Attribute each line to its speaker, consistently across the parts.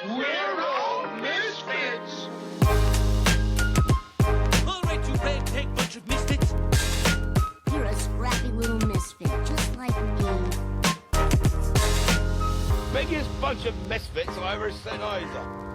Speaker 1: We're all misfits.
Speaker 2: All right, you ragtag bunch of misfits.
Speaker 3: You're a scrappy little misfit, just like me.
Speaker 1: Biggest bunch of misfits I ever set eyes on.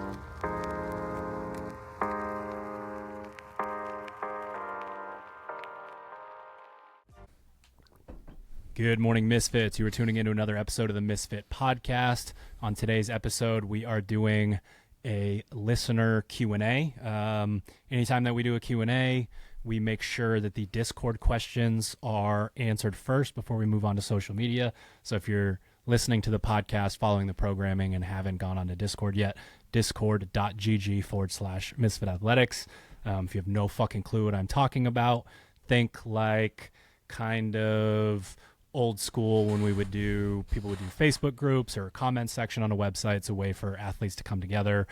Speaker 4: Good morning, Misfits. You are tuning into another episode of the Misfit Podcast. On today's episode, we are doing a listener Q&A. Anytime that we do a Q&A, we make sure that the Discord questions are answered first before we move on to social media. So if you're listening to the podcast, following the programming, and haven't gone on to Discord yet, discord.gg/misfitathletics. If you have no fucking clue what I'm talking about, think like kind of old school when people would do Facebook groups or a comment section on a website. It's a way for athletes to come together,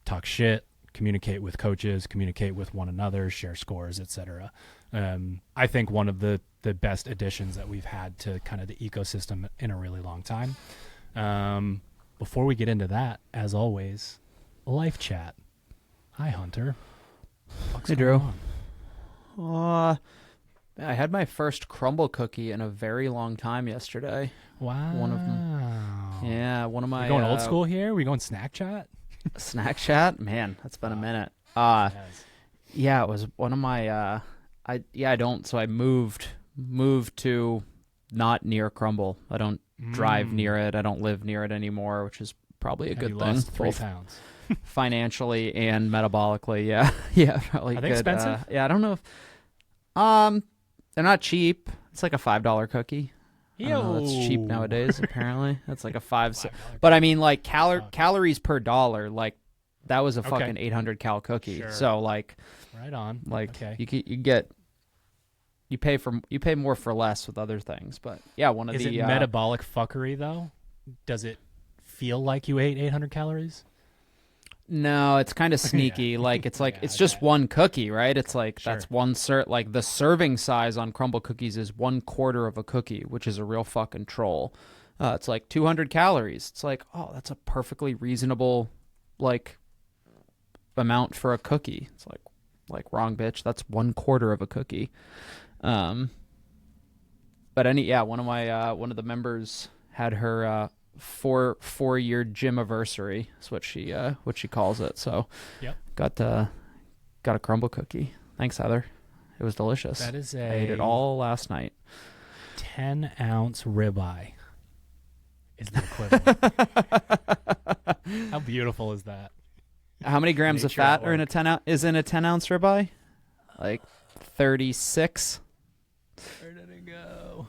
Speaker 4: talk shit, communicate with coaches, communicate with one another, share scores, etc. I think one of the best additions that we've had to kind of the ecosystem in a really long time. Before we get into that, as always, life chat. Hi, Hunter.
Speaker 5: Hey, Drew. I had my first Crumble cookie in a very long time yesterday.
Speaker 4: Wow.
Speaker 5: One of them. Yeah, one of my...
Speaker 4: We're going old school here? We going snack chat?
Speaker 5: Snack chat? Man, that's been a minute.
Speaker 4: Yes.
Speaker 5: Yeah, it was one of my... I moved to not near Crumble. I don't drive near it. I don't live near it anymore, which is probably a good thing.
Speaker 4: Lost 3
Speaker 5: both
Speaker 4: pounds.
Speaker 5: financially and metabolically. Yeah. Yeah, probably
Speaker 4: Are they
Speaker 5: good.
Speaker 4: expensive?
Speaker 5: Yeah, I don't know if... They're not cheap. It's like a $5 cookie. I don't know, that's cheap nowadays, apparently. That's like a $5. But I mean, like, calories per dollar, like, that was a fucking 800 cal cookie.
Speaker 4: Sure.
Speaker 5: So, like...
Speaker 4: Right on.
Speaker 5: Like,
Speaker 4: okay.
Speaker 5: you pay more for less with other things. But, yeah,
Speaker 4: Is it metabolic fuckery, though? Does it feel like you ate 800 calories?
Speaker 5: No, it's kind of sneaky. Like, it's like, it's just one cookie, right? It's like, that's one like the serving size on Crumble cookies is 1/4 of a cookie, which is a real fucking troll. It's like 200 calories. It's like, oh, that's a perfectly reasonable, like, amount for a cookie. It's like wrong, bitch. That's 1/4 of a cookie. But one of the members had her, 4-year gym-iversary is what she calls it. So got a Crumble cookie. Thanks, Heather. It was delicious.
Speaker 4: That is
Speaker 5: I ate it all last night.
Speaker 4: 10-ounce ribeye is the equivalent. How beautiful is that?
Speaker 5: How many grams of fat are in a 10-ounce? Is in a 10-ounce ribeye? Like 36.
Speaker 4: Where did it go?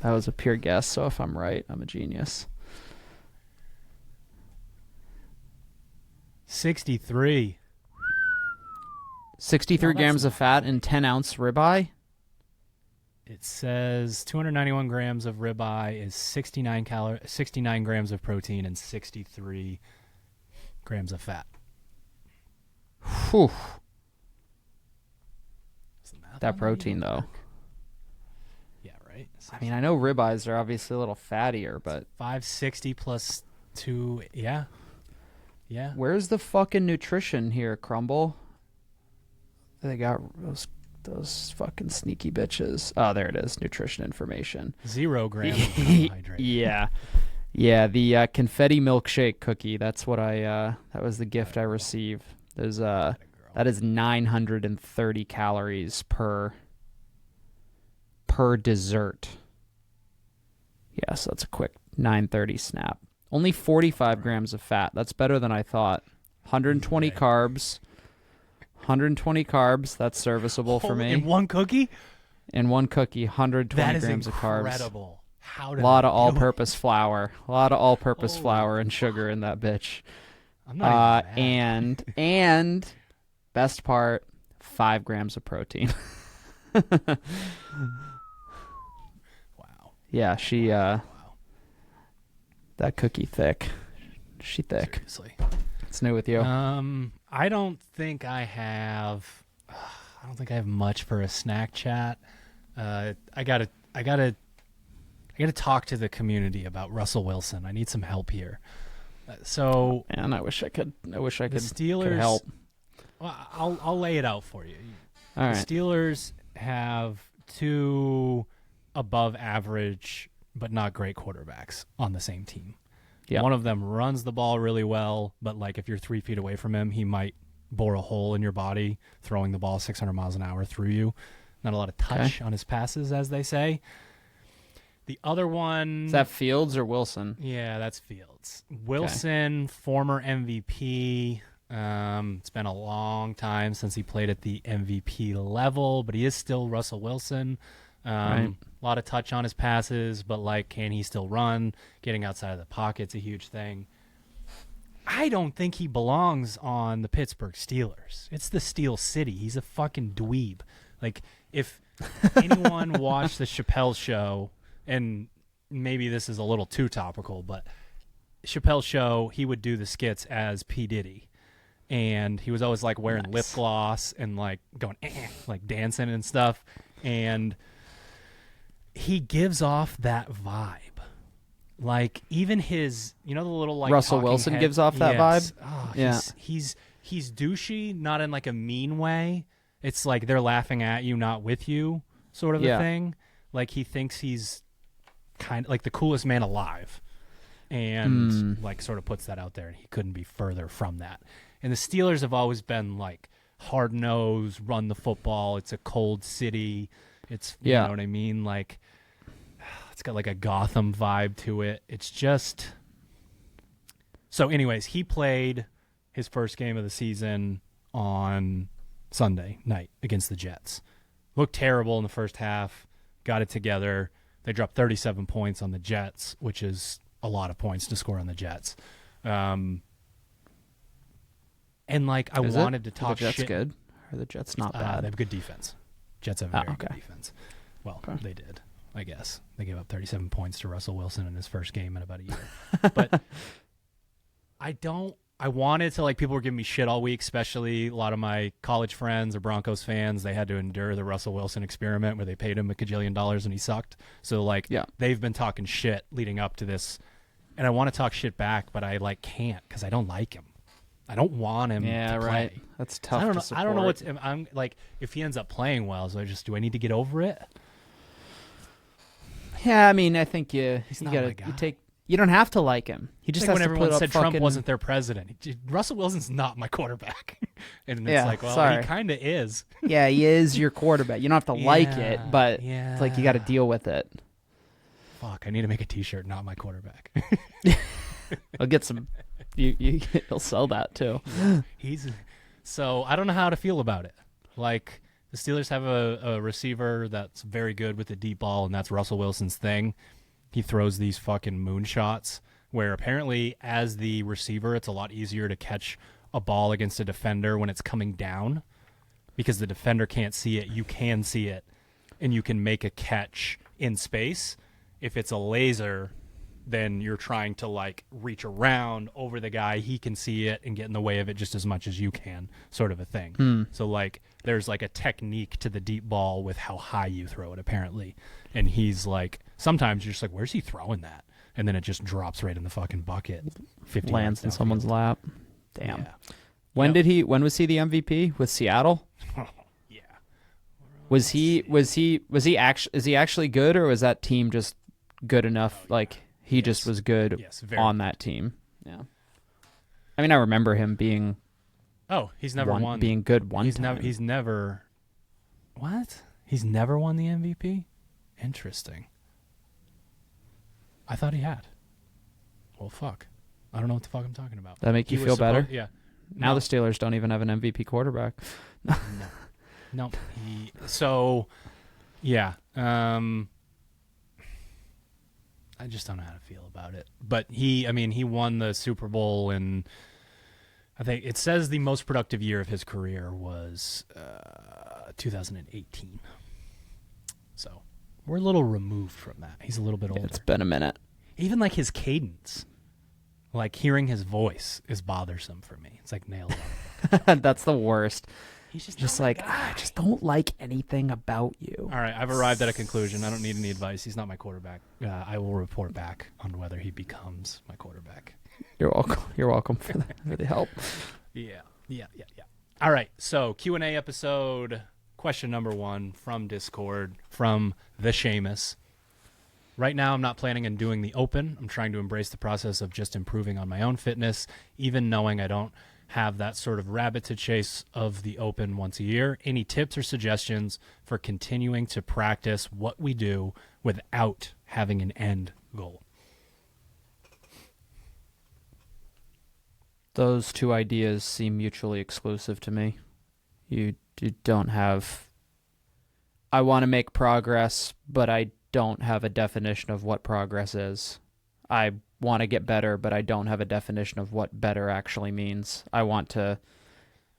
Speaker 5: That was a pure guess. So if I'm right, I'm a genius.
Speaker 4: 63.
Speaker 5: 63 grams of fat in 10-ounce ribeye?
Speaker 4: It says 291 grams of ribeye is 69 grams of protein and 63 grams of fat.
Speaker 5: Whew. That protein, though.
Speaker 4: Yeah, right.
Speaker 5: I mean, I know ribeyes are obviously a little fattier, but
Speaker 4: 560 plus 2, yeah. Yeah.
Speaker 5: Where's the fucking nutrition here, Crumble? They got those fucking sneaky bitches. Oh, there it is. Nutrition information.
Speaker 4: 0 grams of carbohydrate.
Speaker 5: Yeah. Yeah, the confetti milkshake cookie. That's what that was the gift I received. There's that is 930 calories per dessert. Yeah, so that's a quick 930 snap. Only 45 grams of fat. That's better than I thought. 120 carbs. 120 carbs. That's serviceable for me.
Speaker 4: In one cookie?
Speaker 5: In one cookie, 120 grams of carbs.
Speaker 4: That is incredible.
Speaker 5: A lot of all-purpose flour. A lot of all-purpose flour and sugar in that bitch.
Speaker 4: I'm not even mad.
Speaker 5: And best part, 5 grams of protein.
Speaker 4: Wow.
Speaker 5: Yeah, she that cookie thick. She thick.
Speaker 4: Seriously.
Speaker 5: It's new with you.
Speaker 4: I don't think I have much for a snack chat. I gotta talk to the community about Russell Wilson. I need some help here. So
Speaker 5: Man, I wish I could.
Speaker 4: the
Speaker 5: could
Speaker 4: Steelers
Speaker 5: help.
Speaker 4: Well, I'll lay it out for you.
Speaker 5: All
Speaker 4: The
Speaker 5: right.
Speaker 4: Steelers have 2 above average but not great quarterbacks on the same team.
Speaker 5: Yeah.
Speaker 4: One of them runs the ball really well, but like if you're 3 feet away from him, he might bore a hole in your body, throwing the ball 600 miles an hour through you. Not a lot of touch on his passes, as they say. The other one...
Speaker 5: Is that Fields or Wilson?
Speaker 4: Yeah, that's Fields. Wilson, former MVP. It's been a long time since he played at the MVP level, but he is still Russell Wilson.
Speaker 5: Right.
Speaker 4: A lot of touch on his passes, but like, can he still run? Getting outside of the pocket's a huge thing. I don't think he belongs on the Pittsburgh Steelers. It's the Steel City. He's a fucking dweeb. Like, if anyone watched the Chappelle Show, and maybe this is a little too topical, but Chappelle's Show, he would do the skits as P. Diddy. And he was always like wearing lip gloss and like going, like dancing and stuff. And he gives off that vibe. Like even his, the little like
Speaker 5: Russell
Speaker 4: talking
Speaker 5: Wilson
Speaker 4: head,
Speaker 5: gives off that vibe?
Speaker 4: Oh,
Speaker 5: Yeah.
Speaker 4: He's douchey, not in like a mean way. It's like they're laughing at you, not with you, sort of a thing. Like he thinks he's kind of like the coolest man alive, and like sort of puts that out there, and he couldn't be further from that. And the Steelers have always been like hard nosed, run the football. It's a cold city. It's you know what I mean. Like it's got like a Gotham vibe to it. It's just so. Anyways, he played his first game of the season on Sunday night against the Jets. Looked terrible in the first half. Got it together. They dropped 37 points on the Jets, which is a lot of points to score on the Jets. And like I wanted to talk
Speaker 5: shit. Are the Jets
Speaker 4: shit.
Speaker 5: good? Or are the Jets not bad?
Speaker 4: They have good defense. Jets have a very good defense. Well, they did, I guess. They gave up 37 points to Russell Wilson in his first game in about a year. But I wanted to, like, people were giving me shit all week, especially a lot of my college friends or Broncos fans. They had to endure the Russell Wilson experiment where they paid him $1 gajillion and he sucked. So, like, they've been talking shit leading up to this. And I want to talk shit back, but I, like, can't because I don't like him. I don't want him to play.
Speaker 5: Right. That's tough to support.
Speaker 4: I don't know what's... I'm, like, if he ends up playing well, so do I need to get over it?
Speaker 5: Yeah, I mean, I think you
Speaker 4: not
Speaker 5: gotta
Speaker 4: my guy.
Speaker 5: you don't have to like him. He just
Speaker 4: like
Speaker 5: has
Speaker 4: when
Speaker 5: to put
Speaker 4: everyone
Speaker 5: up
Speaker 4: said
Speaker 5: fucking...
Speaker 4: Trump wasn't their president. Russell Wilson's not my quarterback. And it's
Speaker 5: Yeah,
Speaker 4: like, well,
Speaker 5: sorry.
Speaker 4: he kind of is.
Speaker 5: Yeah, he is your quarterback. You don't have to like it, but
Speaker 4: yeah.
Speaker 5: it's like you got to deal with it.
Speaker 4: Fuck, I need to make a T-shirt, not my quarterback.
Speaker 5: I'll get some. You'll sell that too.
Speaker 4: So I don't know how to feel about it. Like the Steelers have a receiver that's very good with the deep ball, and that's Russell Wilson's thing. He throws these fucking moonshots where apparently as the receiver, it's a lot easier to catch a ball against a defender when it's coming down because the defender can't see it. You can see it, and you can make a catch in space. If it's a laser, then you're trying to like reach around over the guy. He can see it and get in the way of it just as much as you can, sort of a thing. So like there's like a technique to the deep ball with how high you throw it apparently. And he's like, sometimes you're just like, where's he throwing that? And then it just drops right in the fucking bucket. 50
Speaker 5: Lands in someone's lap. Damn.
Speaker 4: Yeah.
Speaker 5: When was he the MVP with Seattle?
Speaker 4: Yeah.
Speaker 5: Is he actually good, or was that team just good enough? Like he just was good on that team. Yeah. I mean, I remember him being.
Speaker 4: Oh, he's never won.
Speaker 5: Being good one
Speaker 4: he's
Speaker 5: time.
Speaker 4: He's never. What? He's never won the MVP? Interesting. I thought he had. Well, fuck. I don't know what the fuck I'm talking about.
Speaker 5: That make you feel better?
Speaker 4: Yeah.
Speaker 5: Now the Steelers don't even have an MVP quarterback.
Speaker 4: No. Yeah. I just don't know how to feel about it. But he won the Super Bowl, and I think it says the most productive year of his career was 2018. So we're a little removed from that. He's a little bit older.
Speaker 5: It's been a minute.
Speaker 4: Even like his cadence, like hearing his voice is bothersome for me. It's like nails on.
Speaker 5: That's the worst.
Speaker 4: He's
Speaker 5: Just like, I just don't like anything about you.
Speaker 4: All right, I've arrived at a conclusion. I don't need any advice. He's not my quarterback. I will report back on whether he becomes my quarterback.
Speaker 5: You're welcome. You're welcome for the help.
Speaker 4: Yeah. All right. So Q&A episode, question number 1 from Discord, from the Seamus. Right now, I'm not planning on doing the open. I'm trying to embrace the process of just improving on my own fitness, even knowing I don't have that sort of rabbit to chase of the open once a year. Any tips or suggestions for continuing to practice what we do without having an end goal?
Speaker 5: Those two ideas seem mutually exclusive to me. You don't have... I want to make progress, but I don't have a definition of what progress is. I want to get better, but I don't have a definition of what better actually means. I want to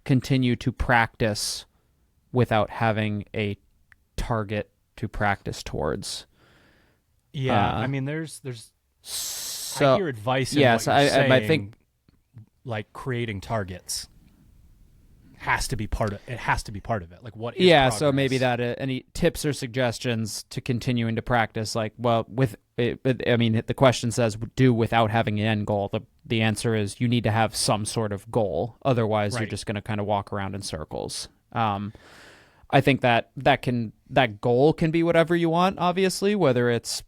Speaker 5: continue to practice without having a target to practice towards.
Speaker 4: Yeah, I mean, there's
Speaker 5: so,
Speaker 4: I hear advice in
Speaker 5: yes,
Speaker 4: what you're saying,
Speaker 5: I think
Speaker 4: like creating targets has to be part of it. Has to be part of it. Like, what is
Speaker 5: so
Speaker 4: progress?
Speaker 5: maybe that any tips or suggestions to continuing to practice, like, well, with it, I mean, the question says do without having an end goal. The answer is you need to have some sort of goal. Otherwise, you're just going to kind of walk around in circles. I think that goal can be whatever you want, obviously, whether it's,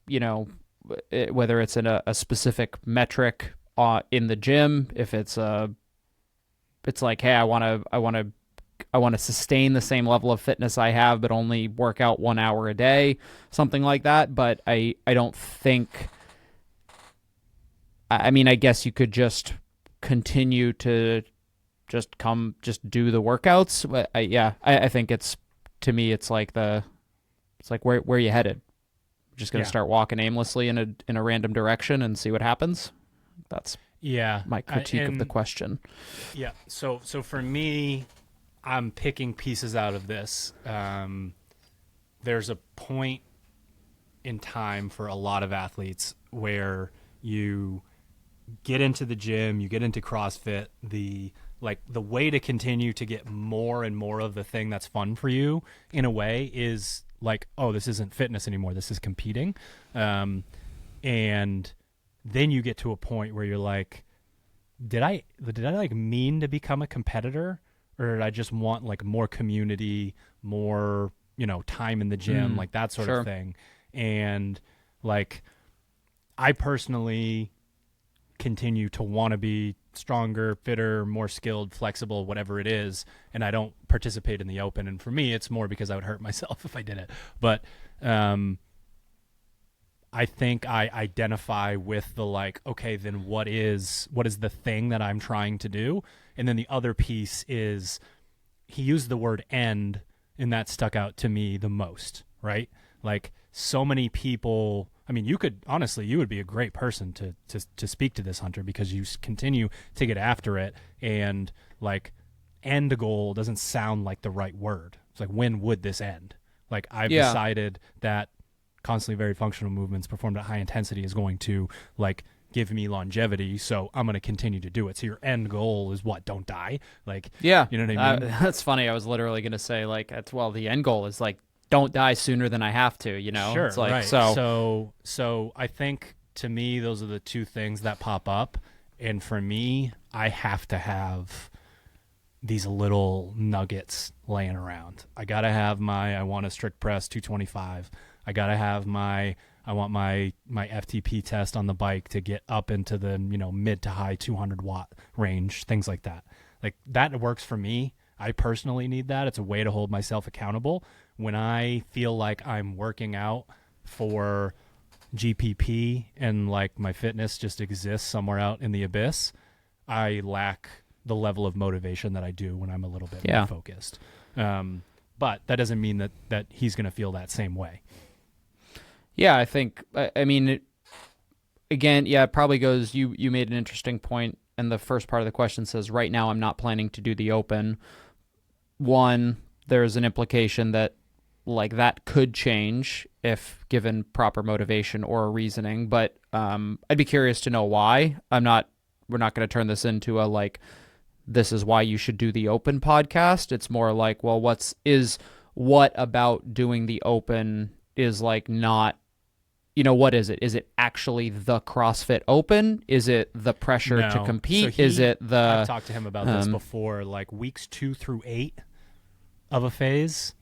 Speaker 5: whether it's in a specific metric in the gym, if it's like, hey, I want to sustain the same level of fitness I have, but only work out 1 hour a day, something like that. But I don't think, I mean, I guess you could just continue to just do the workouts. But I think to me, it's like where are you headed? Just going to start walking aimlessly in a random direction and see what happens. That's my critique of the question.
Speaker 4: Yeah. So for me, I'm picking pieces out of this. There's a point in time for a lot of athletes where you get into the gym, you get into CrossFit, the way to continue to get more and more of the thing that's fun for you in a way is like, oh, this isn't fitness anymore. This is competing. And then you get to a point where you're like, did I like mean to become a competitor, or did I just want like more community, more, time in the gym, like that sort of thing. And like, I personally continue to want to be stronger, fitter, more skilled, flexible, whatever it is, and I don't participate in the open. And for me, it's more because I would hurt myself if I did it. But I think I identify with the like, okay, then what is the thing that I'm trying to do? And then the other piece is he used the word end, and that stuck out to me the most, right? Like, so many people, I mean, you would be a great person to speak to this, Hunter, because you continue to get after it, and like, end goal doesn't sound like the right word. It's like, when would this end? Like, I've decided that constantly varied functional movements performed at high intensity is going to like give me longevity, so I'm going to continue to do it. So your end goal is what? Don't die? Like, you know what I mean?
Speaker 5: That's funny. I was literally going to say like, the end goal is like, don't die sooner than I have to,
Speaker 4: Sure,
Speaker 5: it's like,
Speaker 4: right. So I think, to me, those are the two things that pop up. And for me, I have to have these little nuggets laying around. I got to have I want a strict press 225. I got to have I want my FTP test on the bike to get up into the, mid to high 200 watt range, things like that. Like, that works for me. I personally need that. It's a way to hold myself accountable. When I feel like I'm working out for GPP and like my fitness just exists somewhere out in the abyss, I lack the level of motivation that I do when I'm a little bit more focused. But that doesn't mean that he's going to feel that same way.
Speaker 5: Yeah, I think, I mean, it probably goes, you made an interesting point, and the first part of the question says, right now I'm not planning to do the open. One, there's an implication that like that could change if given proper motivation or reasoning, but I'd be curious to know why. We're not going to turn this into a like, this is why you should do the open podcast. It's more like, well, what about doing the open is like not, what is it? Is it actually the CrossFit Open? Is it the pressure to
Speaker 4: No.
Speaker 5: compete?
Speaker 4: So
Speaker 5: Is it the...
Speaker 4: I've talked to him about this before, like weeks 2 through 8 of a phase,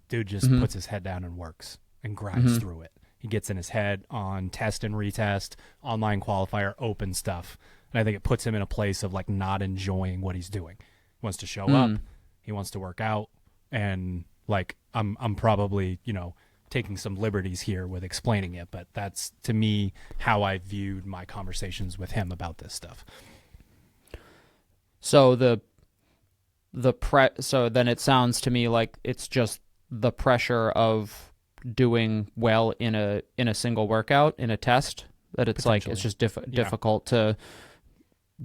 Speaker 4: dude just puts his head down and works and grinds through it. He gets in his head on test and retest, online qualifier, open stuff. And I think it puts him in a place of like not enjoying what he's doing. He wants to show up, he wants to work out, and like I'm probably, taking some liberties here with explaining it, but that's to me how I viewed my conversations with him about this stuff.
Speaker 5: So so then it sounds to me like it's just the pressure of doing well in a single workout, in a test, that it's like it's just difficult to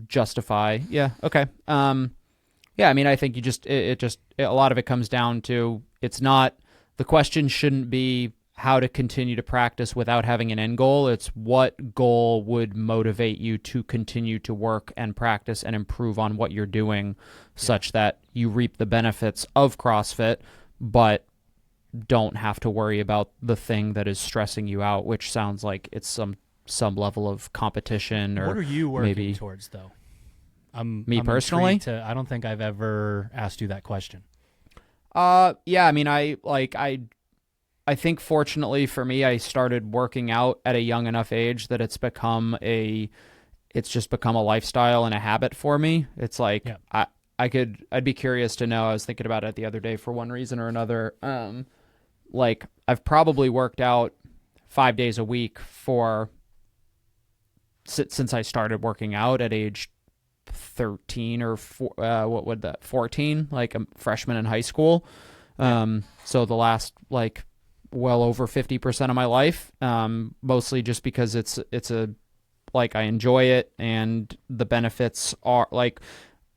Speaker 5: justify. Yeah. Okay. Yeah, I mean, I think a lot of it comes down to, it's not, the question shouldn't be how to continue to practice without having an end goal. It's what goal would motivate you to continue to work and practice and improve on what you're doing, such that you reap the benefits of CrossFit, but don't have to worry about the thing that is stressing you out, which sounds like it's some level of competition. Or
Speaker 4: what are you working
Speaker 5: maybe
Speaker 4: towards, though?
Speaker 5: I'm
Speaker 4: personally, I don't think I've ever asked you that question.
Speaker 5: Yeah, I mean, I think fortunately for me, I started working out at a young enough age that it's just become a lifestyle and a habit for me. It's like, I'd be curious to know, I was thinking about it the other day for one reason or another. Like I've probably worked out 5 days a week since I started working out at age 13 or 14, like a freshman in high school. So the last like well over 50% of my life, mostly just because it's like I enjoy it, and the benefits are like,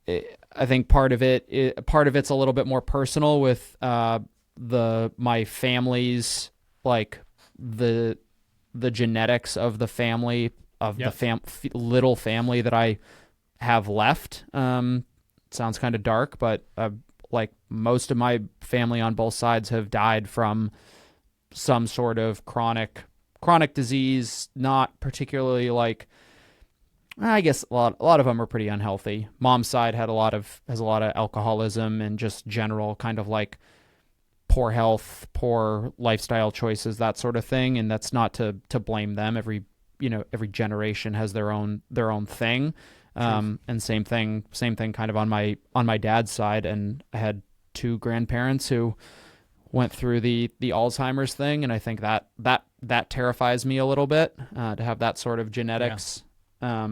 Speaker 5: I think part of it's a little bit more personal with my family's, like the genetics of the family of the little family that I have left. Sounds kind of dark, but like most of my family on both sides have died from some sort of chronic disease, not particularly like, I guess a lot of them are pretty unhealthy. Mom's side has a lot of alcoholism and just general kind of like poor health, poor lifestyle choices, that sort of thing. And that's not to blame them. Every generation has their own thing. And same thing kind of on my dad's side. And I had 2 grandparents who went through the Alzheimer's thing. And I think that terrifies me a little bit, to have that sort of genetics. Yeah.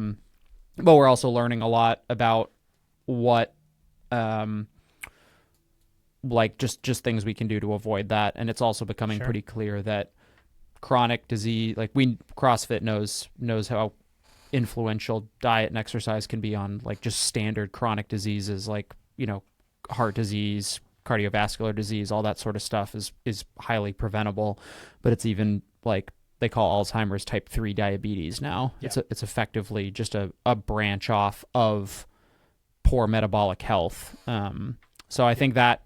Speaker 5: But we're also learning a lot about what, like just things we can do to avoid that. And it's also becoming pretty clear that chronic disease, like CrossFit knows how influential diet and exercise can be on like just standard chronic diseases, like, heart disease, cardiovascular disease, all that sort of stuff is highly preventable. But it's even like, they call Alzheimer's type 3 diabetes now. Yeah. It's effectively just a branch off of poor metabolic health. So I think that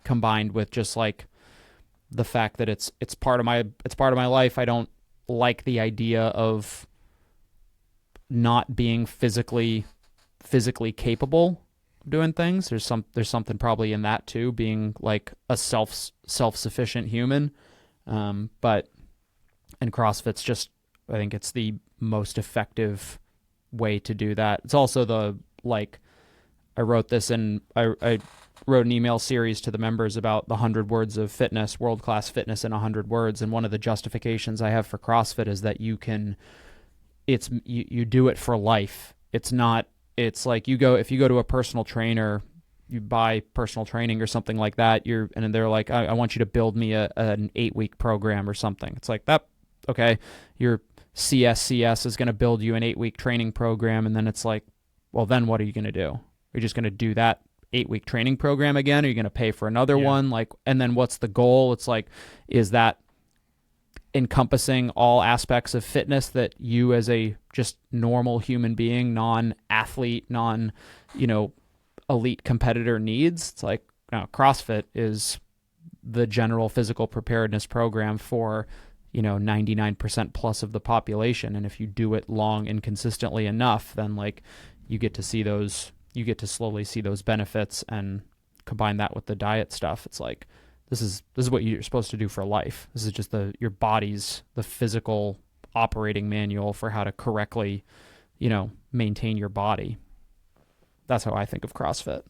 Speaker 5: combined with just like the fact that it's part of my life. I don't like the idea of not being physically capable of doing things. There's something probably in that too, being like a self-sufficient human. But and CrossFit's just, I think it's the most effective way to do that. It's also I wrote this and I wrote an email series to the members about the 100 words of fitness, world-class fitness in 100 words. And one of the justifications I have for CrossFit is that you do it for life. It's like if you go to a personal trainer, you buy personal training or something like that, and they're like, I want you to build me an 8-week program or something. It's like that. Okay. Your CSCS is going to build you an 8-week training program. And then it's like, well, then what are you going to do? You're just going to do that 8-week training program again? Are you going to pay for another one? Like, and then what's the goal? It's like, is that encompassing all aspects of fitness that you as a just normal human being, non-athlete, elite competitor needs? It's like, CrossFit is the general physical preparedness program for 99% plus of the population. And if you do it long and consistently enough, then like you get to slowly see those benefits, and combine that with the diet stuff. It's like, this is what you're supposed to do for life. This is just your body's, the physical operating manual for how to correctly, maintain your body. That's how I think of CrossFit.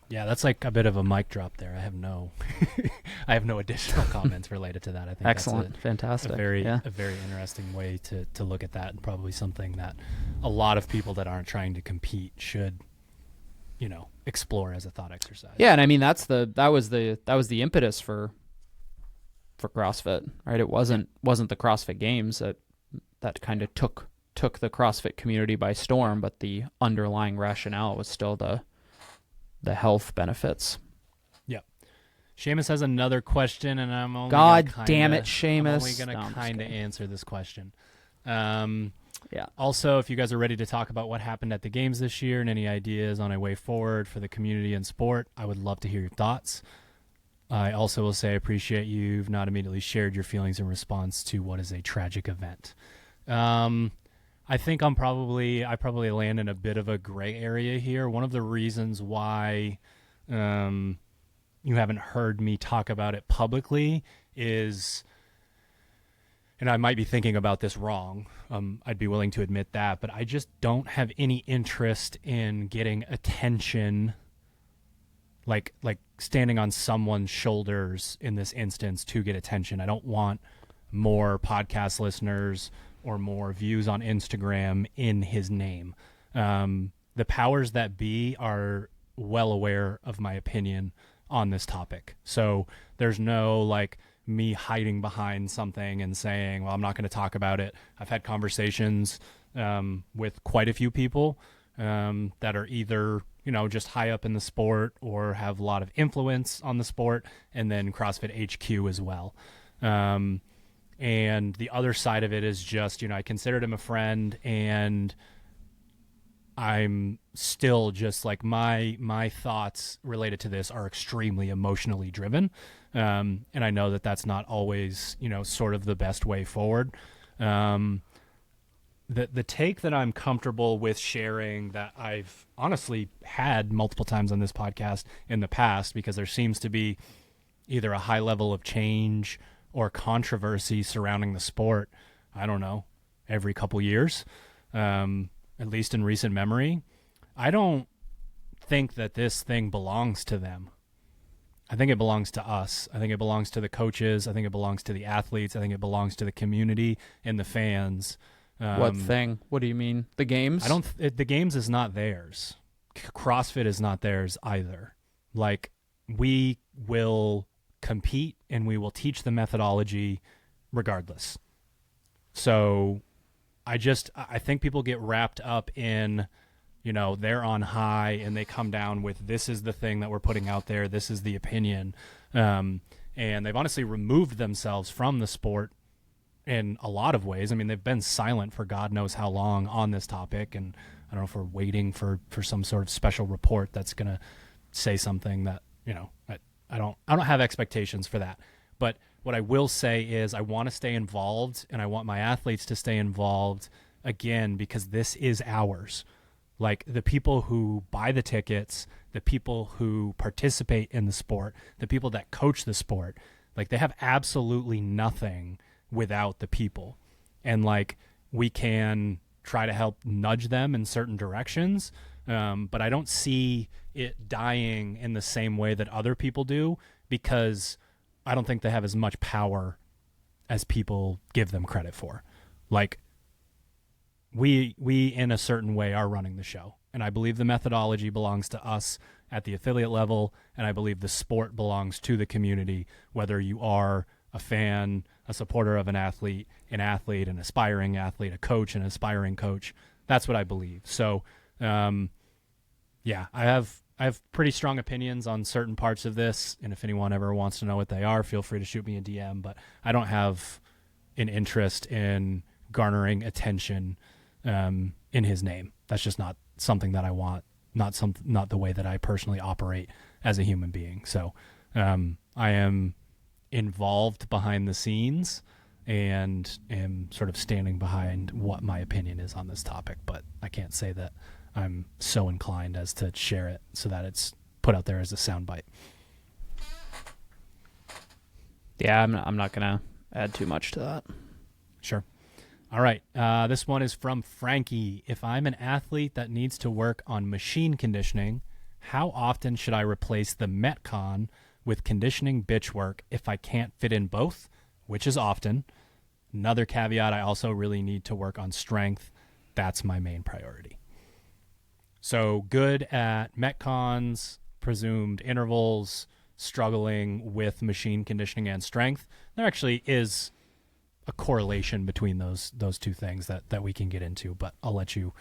Speaker 4: Yeah, that's like a bit of a mic drop there. I have no additional comments related to that. I think
Speaker 5: excellent,
Speaker 4: that's
Speaker 5: fantastic.
Speaker 4: a very interesting way to look at that, and probably something that a lot of people that aren't trying to compete should, explore as a thought exercise.
Speaker 5: Yeah, and I mean that was the impetus for CrossFit, right? It wasn't the CrossFit Games that kind of took the CrossFit community by storm, but the underlying rationale was still the health benefits.
Speaker 4: Yep. Seamus has another question, and I'm only
Speaker 5: damn it, Seamus.
Speaker 4: I'm only going to kind of answer this question.
Speaker 5: Yeah.
Speaker 4: Also, if you guys are ready to talk about what happened at the games this year and any ideas on a way forward for the community and sport, I would love to hear your thoughts. I also will say I appreciate you've not immediately shared your feelings in response to what is a tragic event. I think I probably land in a bit of a gray area here. One of the reasons why you haven't heard me talk about it publicly is, and I might be thinking about this wrong, I'd be willing to admit that, but I just don't have any interest in getting attention, like standing on someone's shoulders in this instance to get attention. I don't want more podcast listeners or more views on Instagram in his name. The powers that be are well aware of my opinion on this topic. So there's no me hiding behind something and saying, well, I'm not going to talk about it. I've had conversations with quite a few people that are either, just high up in the sport or have a lot of influence on the sport, and then CrossFit HQ as well. And the other side of it is just, I considered him a friend, and I'm still just my thoughts related to this are extremely emotionally driven. And I know that that's not always, sort of the best way forward. The take that I'm comfortable with sharing, that I've honestly had multiple times on this podcast in the past, because there seems to be either a high level of change or controversy surrounding the sport, I don't know, every couple years, at least in recent memory. I don't think that this thing belongs to them. I think it belongs to us. I think it belongs to the coaches. I think it belongs to the athletes. I think it belongs to the community and the fans.
Speaker 5: What thing? What do you mean? The games?
Speaker 4: The games is not theirs. CrossFit is not theirs either. We will compete and we will teach the methodology regardless. So I think people get wrapped up in, they're on high and they come down with, this is the thing that we're putting out there, this is the opinion. And they've honestly removed themselves from the sport in a lot of ways. I mean, they've been silent for God knows how long on this topic, and I don't know if we're waiting for some sort of special report that's going to say something that, I don't have expectations for that. But what I will say is I want to stay involved, and I want my athletes to stay involved, again, because this is ours. The people who buy the tickets, the people who participate in the sport, the people that coach the sport, they have absolutely nothing without the people. And we can try to help nudge them in certain directions, but I don't see it dying in the same way that other people do, because I don't think they have as much power as people give them credit for. We in a certain way are running the show, and I believe the methodology belongs to us at the affiliate level, and I believe the sport belongs to the community, whether you are a fan, a supporter of an athlete, an aspiring athlete, a coach, an aspiring coach. That's what I believe. So, yeah, I have pretty strong opinions on certain parts of this, and if anyone ever wants to know what they are, feel free to shoot me a DM, but I don't have an interest in garnering attention in his name. That's just not something that I want, not the way that I personally operate as a human being. So I am involved behind the scenes and am sort of standing behind what my opinion is on this topic, but I can't say that I'm so inclined as to share it so that it's put out there as a soundbite.
Speaker 5: Yeah, I'm not going to add too much to that.
Speaker 4: Sure. All right. This one is from Frankie. If I'm an athlete that needs to work on machine conditioning, how often should I replace the Metcon with conditioning bitch work if I can't fit in both, which is often? Another caveat, I also really need to work on strength. That's my main priority. So good at Metcons, presumed intervals, struggling with machine conditioning and strength. There actually is a correlation between those two things that we can get into, but I'll let you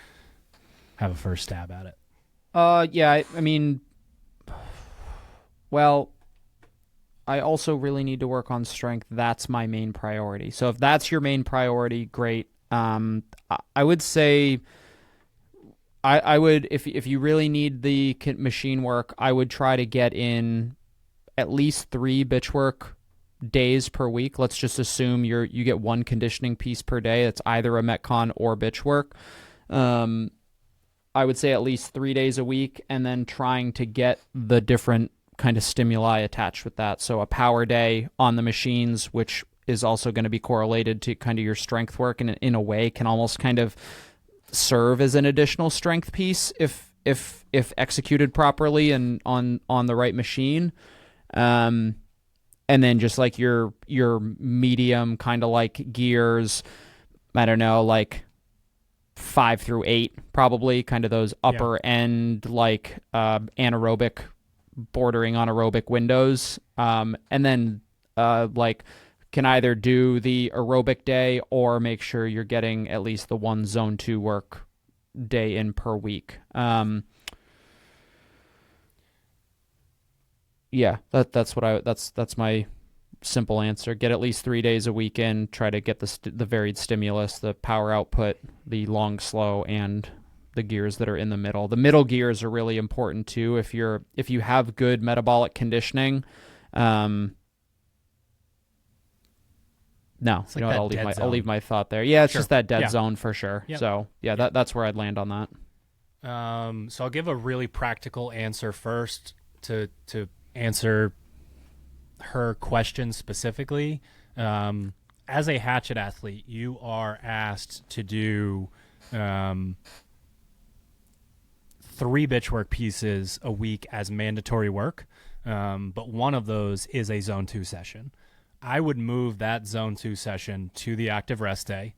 Speaker 4: have a first stab at it.
Speaker 5: Yeah, I mean, well, I also really need to work on strength. That's my main priority. So if that's your main priority, great. I would say I would, if you really need the machine work, I would try to get in at least 3 bitch work days per week. Let's just assume you get 1 conditioning piece per day. It's either a Metcon or bitch work. I would say at least 3 days a week, and then trying to get the different kind of stimuli attached with that. So a power day on the machines, which is also going to be correlated to kind of your strength work, and in a way can almost kind of serve as an additional strength piece if executed properly and on the right machine. And then just like your medium kind of like gears, I don't know, like 5 through 8, probably kind of those upper end, like anaerobic bordering on aerobic windows. And then like can either do the aerobic day or make sure you're getting at least the 1 zone 2 work day in per week. Yeah, that's my simple answer. Get at least 3 days a week in, try to get the varied stimulus, the power output, the long, slow, and the gears that are in the middle. The middle gears are really important too. If you have good metabolic conditioning, no,
Speaker 4: it's like
Speaker 5: I'll leave my thought there. Yeah, it's
Speaker 4: Sure.
Speaker 5: just that dead zone for sure.
Speaker 4: Yep.
Speaker 5: So yeah, that's where I'd land on that.
Speaker 4: So I'll give a really practical answer first to answer her question specifically. As a hatchet athlete, you are asked to do 3 bitch work pieces a week as mandatory work, but one of those is a zone 2 session. I would move that zone 2 session to the active rest day,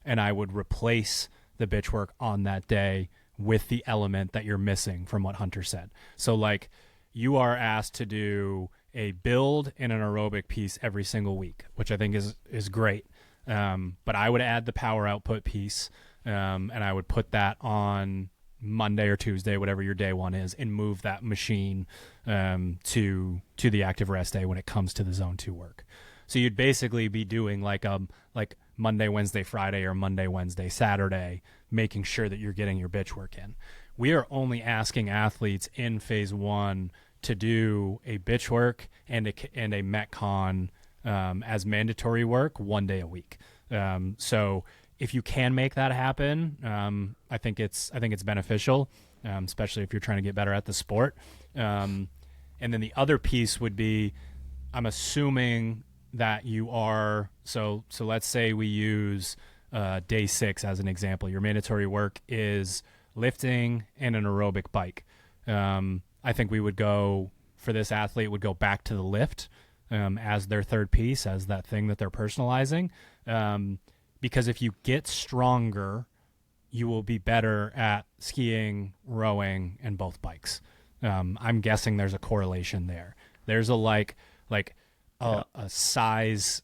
Speaker 4: and I would replace the bitch work on that day with the element that you're missing from what Hunter said. So like you are asked to do a build and an aerobic piece every single week, which I think is great. But I would add the power output piece, and I would put that on Monday or Tuesday, whatever your day one is, and move that machine to the active rest day when it comes to the zone 2 work. So you'd basically be doing like Monday, Wednesday, Friday, or Monday, Wednesday, Saturday, making sure that you're getting your bitch work in. We are only asking athletes in phase 1 to do a bitch work and a Metcon as mandatory work 1 day a week. So if you can make that happen, I think it's beneficial, especially if you're trying to get better at the sport. And then the other piece would be, I'm assuming that you are, so let's say we use day 6 as an example. Your mandatory work is lifting and an aerobic bike. I think we would go, for this athlete, would go back to the lift as their third piece, as that thing that they're personalizing. Because if you get stronger, you will be better at skiing, rowing, and both bikes. I'm guessing there's a correlation there. There's a size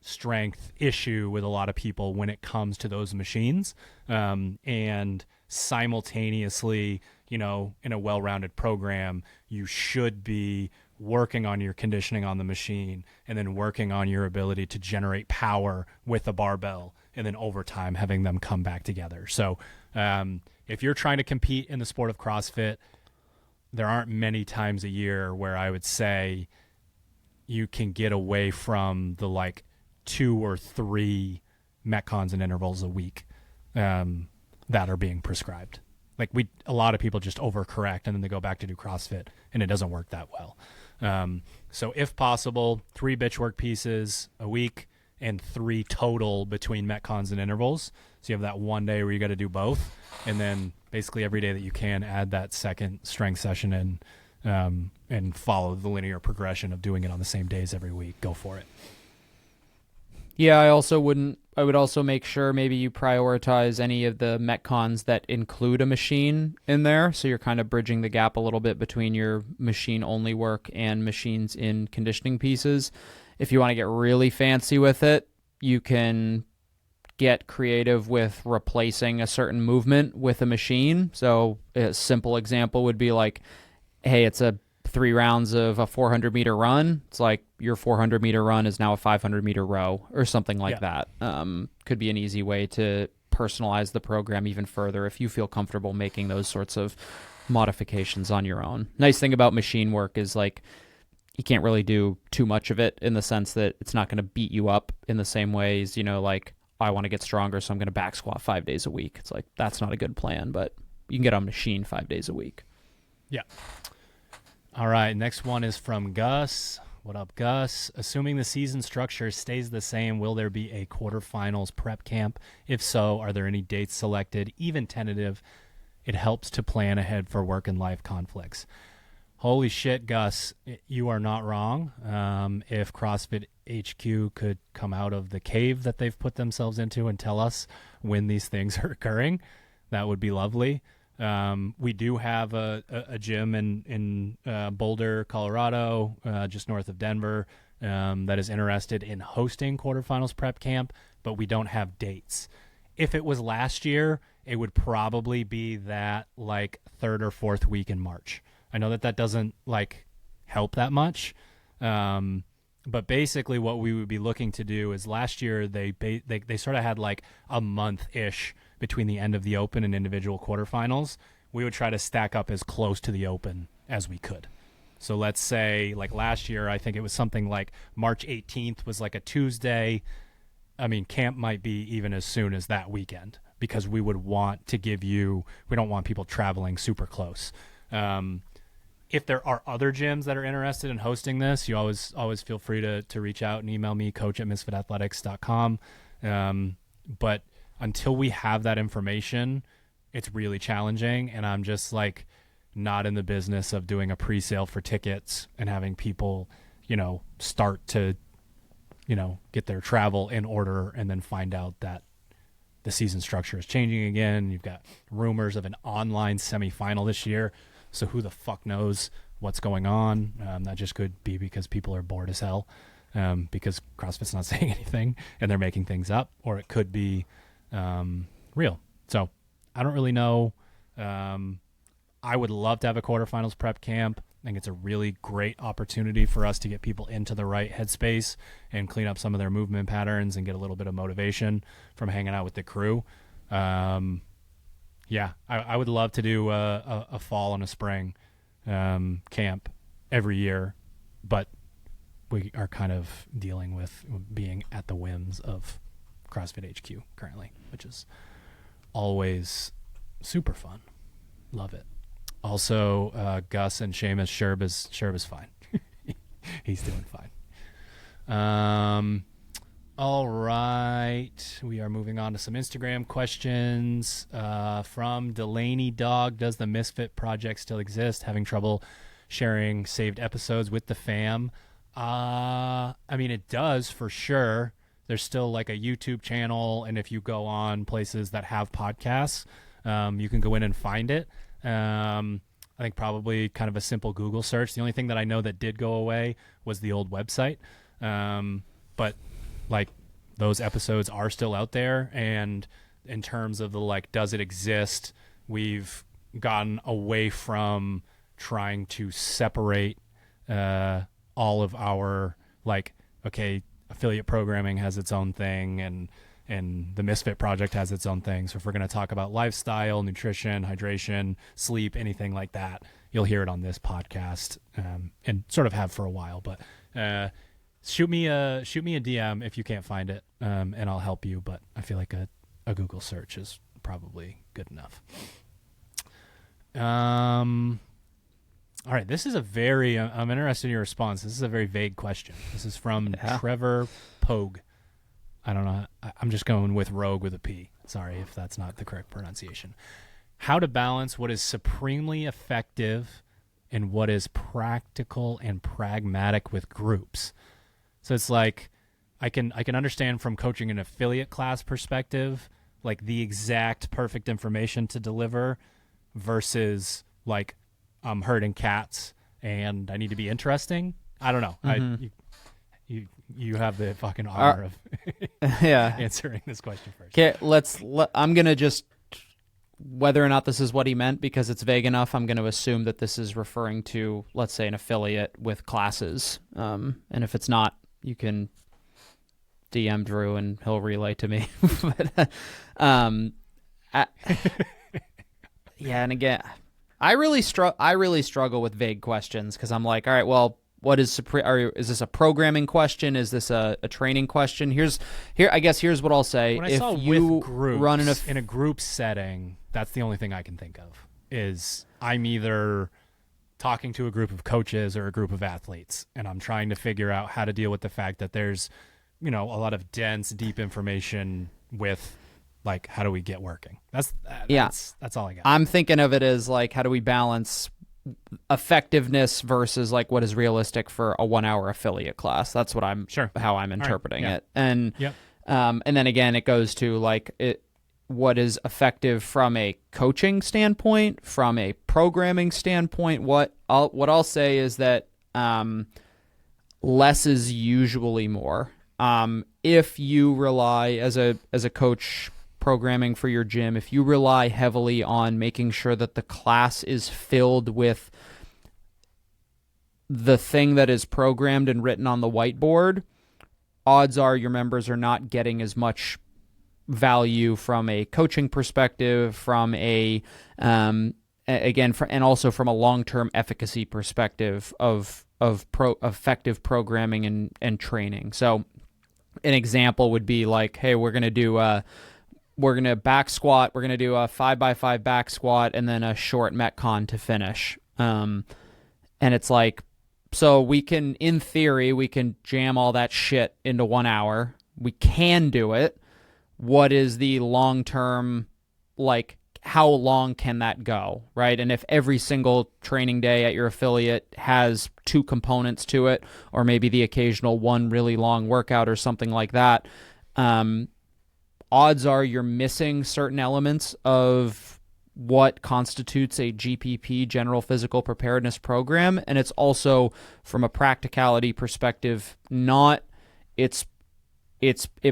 Speaker 4: strength issue with a lot of people when it comes to those machines. And simultaneously, in a well-rounded program, you should be working on your conditioning on the machine and then working on your ability to generate power with a barbell, and then over time having them come back together. So if you're trying to compete in the sport of CrossFit, there aren't many times a year where I would say you can get away from the like 2 or 3 metcons and intervals a week that are being prescribed. Like a lot of people just overcorrect and then they go back to do CrossFit and it doesn't work that well. So if possible, 3 bitch work pieces a week and 3 total between metcons and intervals. So you have that one day where you got to do both, and then basically every day that you can add that second strength session in, and follow the linear progression of doing it on the same days every week. Go for it.
Speaker 5: Yeah, I would also make sure maybe you prioritize any of the metcons that include a machine in there. So you're kind of bridging the gap a little bit between your machine only work and machines in conditioning pieces. If you want to get really fancy with it, you can get creative with replacing a certain movement with a machine. So a simple example would be like, hey, it's a 3 rounds of a 400-meter run. It's like your 400-meter run is now a 500-meter row or something like that. Could be an easy way to personalize the program even further if you feel comfortable making those sorts of modifications on your own. Nice thing about machine work is like you can't really do too much of it in the sense that it's not going to beat you up in the same ways, like I want to get stronger, so I'm going to back squat 5 days a week. It's like that's not a good plan, but you can get on machine 5 days a week.
Speaker 4: Yeah. All right, next one is from Gus. What up, Gus? Assuming the season structure stays the same, will there be a quarterfinals prep camp? If so, are there any dates selected, even tentative? It helps to plan ahead for work and life conflicts. Holy shit, Gus, you are not wrong. If CrossFit HQ could come out of the cave that they've put themselves into and tell us when these things are occurring, that would be lovely. We do have a gym in Boulder, Colorado, just north of Denver, that is interested in hosting quarterfinals prep camp, but we don't have dates. If it was last year, it would probably be that like 3rd or 4th week in March. I know that doesn't like help that much. But basically what we would be looking to do is last year they sort of had like a month-ish between the end of the Open and individual quarterfinals. We would try to stack up as close to the Open as we could. So let's say like last year, I think it was something like March 18th was like a Tuesday. I mean, camp might be even as soon as that weekend because we would want to we don't want people traveling super close. If there are other gyms that are interested in hosting this, you always feel free to reach out and email me, coach@misfitathletics.com. But until we have that information, it's really challenging. And I'm just like not in the business of doing a pre-sale for tickets and having people, start to, get their travel in order and then find out that the season structure is changing again. You've got rumors of an online semifinal this year. So who the fuck knows what's going on? That just could be because people are bored as hell because CrossFit's not saying anything and they're making things up, or it could be real. So I don't really know. I would love to have a quarterfinals prep camp. I think it's a really great opportunity for us to get people into the right headspace and clean up some of their movement patterns and get a little bit of motivation from hanging out with the crew. Yeah, I would love to do a fall and a spring camp every year, but we are kind of dealing with being at the whims of CrossFit HQ currently, which is always super fun. Love it. Also, Gus and Seamus, Sherb is fine. He's doing fine. All right, we are moving on to some Instagram questions from Delaney Dog. Does the Misfit Project still exist? Having trouble sharing saved episodes with the fam? I mean, it does for sure. There's still like a YouTube channel, and if you go on places that have podcasts, you can go in and find it. I think probably kind of a simple Google search. The only thing that I know that did go away was the old website. But like those episodes are still out there, and in terms of the like does it exist, we've gotten away from trying to separate all of our like, okay, affiliate programming has its own thing and and the Misfit Project has its own thing. So if we're going to talk about lifestyle, nutrition, hydration, sleep, anything like that, you'll hear it on this podcast, and sort of have for a while. But shoot me a DM if you can't find it, and I'll help you. But I feel like a Google search is probably good enough. All right, this is a very, I'm interested in your response. This is a very vague question. This is from Trevor Pogue. I don't know. I'm just going with Rogue with a P. Sorry if that's not the correct pronunciation. How to balance what is supremely effective and what is practical and pragmatic with groups. So it's like, I can understand from coaching an affiliate class perspective, like the exact perfect information to deliver versus like, I'm herding cats and I need to be interesting. I don't know.
Speaker 5: Mm-hmm.
Speaker 4: You have the fucking honor of answering this question first.
Speaker 5: Okay, I'm going to just, whether or not this is what he meant, because it's vague enough, I'm going to assume that this is referring to, let's say, an affiliate with classes. And if it's not, you can DM Drew and he'll relay to me. But, yeah, and again, I really struggle with vague questions because I'm like, all right, well, what is is this a programming question? Is this a training question? Here's what I'll say.
Speaker 4: When I
Speaker 5: if
Speaker 4: saw
Speaker 5: you
Speaker 4: with groups,
Speaker 5: run
Speaker 4: in a group setting, that's the only thing I can think of. Is I'm either talking to a group of coaches or a group of athletes, and I'm trying to figure out how to deal with the fact that there's, a lot of dense, deep information with, like, how do we get working? That's all I got.
Speaker 5: I'm thinking of it as like, how do we balance effectiveness versus like what is realistic for a 1 hour affiliate class? That's what how I'm interpreting it. And and then again, it goes to like what is effective from a coaching standpoint, from a programming standpoint. What I'll say is that less is usually more. If you rely as a coach programming for your gym, if you rely heavily on making sure that the class is filled with the thing that is programmed and written on the whiteboard, odds are your members are not getting as much value from a coaching perspective, from a and also from a long-term efficacy perspective of effective programming and training. So an example would be like, hey, we're going to back squat. We're going to do a 5x5 back squat and then a short Metcon to finish. And it's like, so in theory, we can jam all that shit into 1 hour. We can do it. What is the long-term, like, how long can that go, right? And if every single training day at your affiliate has 2 components to it, or maybe the occasional one really long workout or something like that, odds are you're missing certain elements of what constitutes a GPP, general physical preparedness program. And it's also, from a practicality perspective, it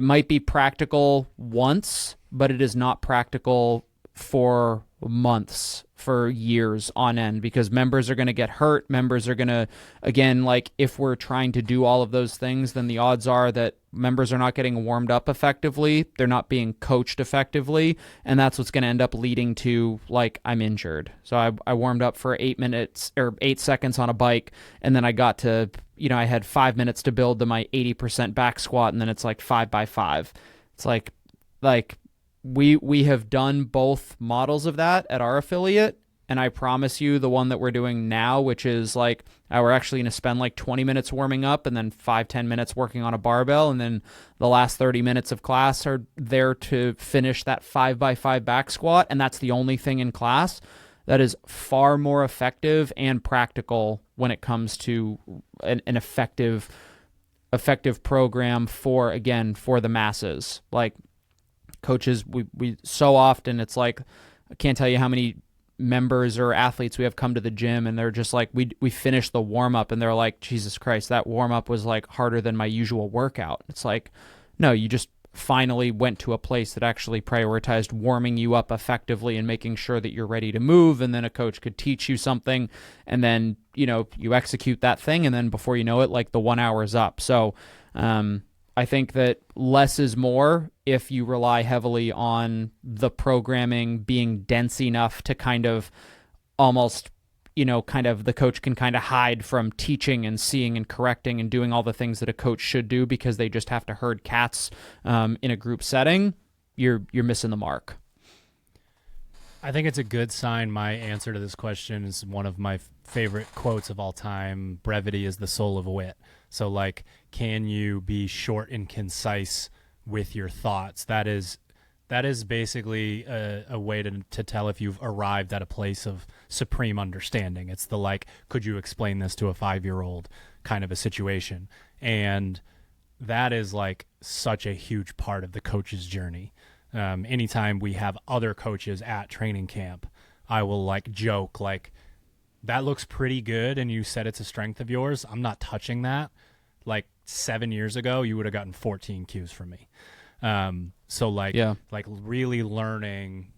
Speaker 5: might be practical once, but it is not practical for months, for years on end, because members are going to get hurt. Members are going to, again, like, if we're trying to do all of those things, then the odds are that members are not getting warmed up effectively. They're not being coached effectively. And that's what's going to end up leading to, like, I'm injured. So I warmed up for 8 minutes or 8 seconds on a bike. And then I got to, I had 5 minutes to build to my 80% back squat. And then it's like 5x5. It's like, we have done both models of that at our affiliate, and I promise you the one that we're doing now, which is like, we're actually going to spend like 20 minutes warming up and then 5-10 minutes working on a barbell, and then the last 30 minutes of class are there to finish that 5x5 back squat, and that's the only thing in class. That is far more effective and practical when it comes to an effective program for the masses. Like, coaches, we so often, it's like, I can't tell you how many members or athletes we have come to the gym and they're just like, we finished the warm up and they're like, Jesus Christ, that warm up was like harder than my usual workout. It's like, no, you just finally went to a place that actually prioritized warming you up effectively and making sure that you're ready to move. And then a coach could teach you something, and then, you execute that thing. And then before you know it, like, the 1 hour is up. So, I think that less is more if you rely heavily on the programming being dense enough to kind of almost, kind of the coach can kind of hide from teaching and seeing and correcting and doing all the things that a coach should do because they just have to herd cats in a group setting. You're missing the mark.
Speaker 4: I think it's a good sign. My answer to this question is one of my favorite quotes of all time. Brevity is the soul of wit. So, like, can you be short and concise with your thoughts? That is basically a way to tell if you've arrived at a place of supreme understanding. It's the, like, could you explain this to a 5-year-old kind of a situation? And that is, like, such a huge part of the coach's journey. Anytime we have other coaches at training camp, I will, like, joke, like, that looks pretty good and you said it's a strength of yours. I'm not touching that. Like 7 years ago, you would have gotten 14 cues from me. So like really learning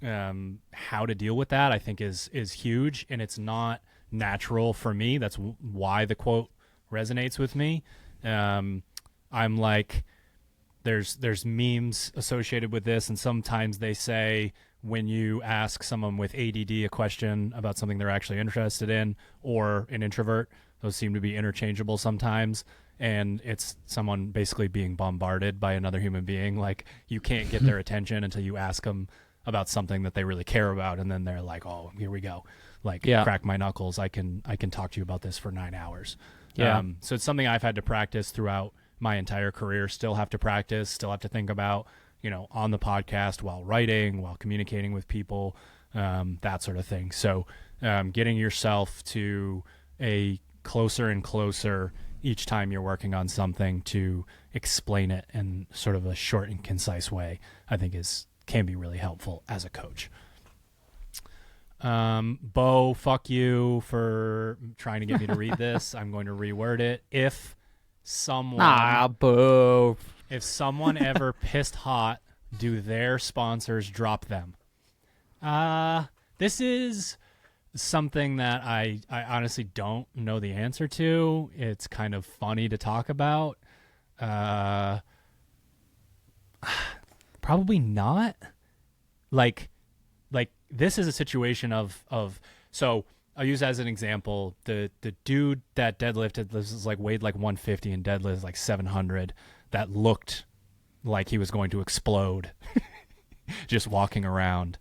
Speaker 4: how to deal with that, I think is huge, and it's not natural for me. That's why the quote resonates with me. I'm like, there's memes associated with this, and sometimes they say when you ask someone with ADD a question about something they're actually interested in, or an introvert, those seem to be interchangeable sometimes. And it's someone basically being bombarded by another human being. Like, you can't get their attention until you ask them about something that they really care about. And then they're like, oh, here we go. Like, crack my knuckles. I can talk to you about this for 9 hours. Yeah. So it's something I've had to practice throughout my entire career, still have to practice, still have to think about, on the podcast, while writing, while communicating with people, that sort of thing. So getting yourself to a closer and closer each time you're working on something to explain it in sort of a short and concise way, I think can be really helpful as a coach. Bo, fuck you for trying to get me to read this. I'm going to reword it. If someone ever pissed hot, do their sponsors drop them? This is something that I honestly don't know the answer to. It's kind of funny to talk about. Probably not. Like this is a situation of so I'll use as an example the dude that deadlifted, this is like weighed like 150 and deadlifted like 700, that looked like he was going to explode just walking around.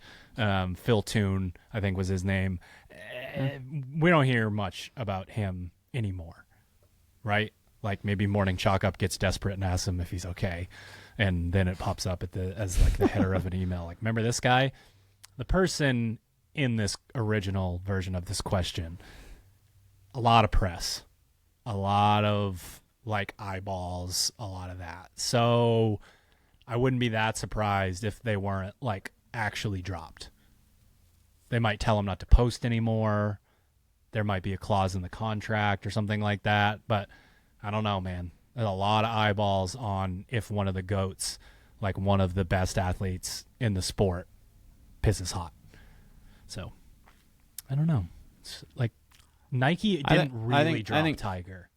Speaker 4: Phil Toon, I think was his name. We don't hear much about him anymore, right? Like maybe Morning Chalk Up gets desperate and asks him if he's okay, and then it pops up as like the header of an email. Like, remember this guy? The person in this original version of this question, a lot of press, a lot of like eyeballs, a lot of that. So I wouldn't be that surprised if they weren't like actually dropped. They might tell them not to post anymore. There might be a clause in the contract or something like that. But I don't know, man. There's a lot of eyeballs on if one of the GOATs, like one of the best athletes in the sport, pisses hot. So I don't know. It's like Nike didn't really drop Tiger.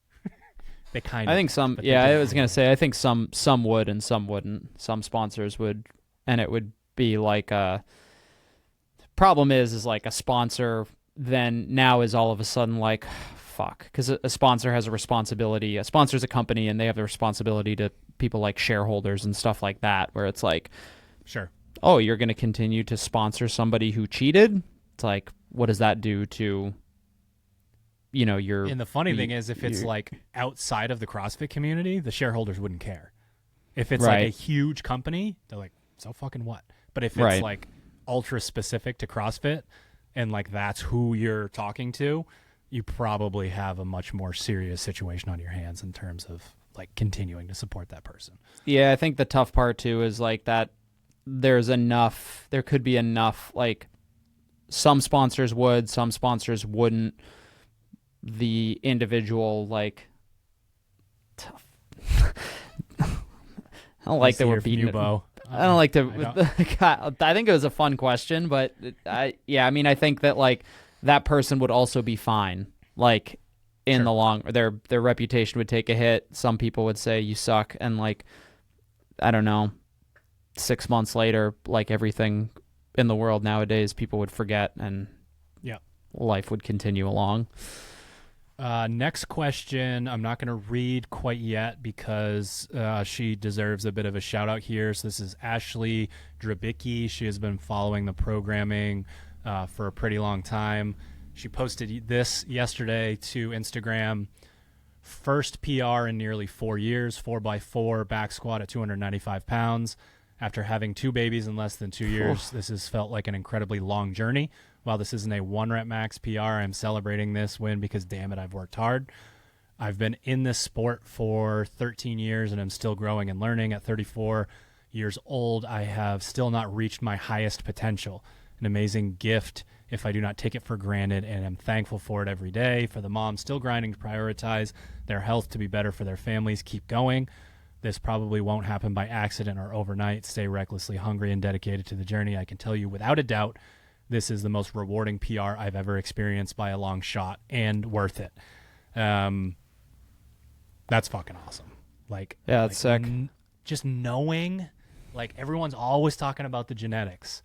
Speaker 4: They kind of.
Speaker 5: I think some. Yeah, I was gonna say. I think some would and some wouldn't. Some sponsors would, and it would be like a. Problem is like a sponsor then now is all of a sudden like, fuck, because a sponsor has a responsibility. A sponsor's a company and they have the responsibility to people like shareholders and stuff like that, where it's like,
Speaker 4: sure,
Speaker 5: oh, you're going to continue to sponsor somebody who cheated? It's like, what does that do to, your...
Speaker 4: And the funny thing is, if it's like outside of the CrossFit community, the shareholders wouldn't care. If it's like a huge company, they're like, so fucking what? But if it's like ultra specific to CrossFit and like that's who you're talking to, you probably have a much more serious situation on your hands in terms of like continuing to support that person.
Speaker 5: Yeah, I think the tough part too is like that there could be enough, like some sponsors would, some sponsors wouldn't. The individual, like, tough. I don't like that we're beating it. I don't like to. I think it was a fun question, but I think that like that person would also be fine. Like in the long, their reputation would take a hit. Some people would say you suck, and like I don't know, 6 months later, like everything in the world nowadays, people would forget and life would continue along.
Speaker 4: Next question, I'm not going to read quite yet because she deserves a bit of a shout out here. So this is Ashley Drabicki. She has been following the programming for a pretty long time. She posted this yesterday to Instagram. First PR in nearly 4 years, 4x4 back squat at 295 pounds. After having 2 babies in less than 2 years, this has felt like an incredibly long journey. While this isn't a 1 rep max PR, I'm celebrating this win because, damn it, I've worked hard. I've been in this sport for 13 years and I'm still growing and learning. At 34 years old, I have still not reached my highest potential. An amazing gift if I do not take it for granted, and I'm thankful for it every day. For the moms still grinding to prioritize their health to be better for their families, keep going. This probably won't happen by accident or overnight. Stay recklessly hungry and dedicated to the journey. I can tell you without a doubt, this is the most rewarding PR I've ever experienced by a long shot, and worth it. That's fucking awesome. Like,
Speaker 5: yeah, that's sick.
Speaker 4: Just knowing, like, everyone's always talking about the genetics,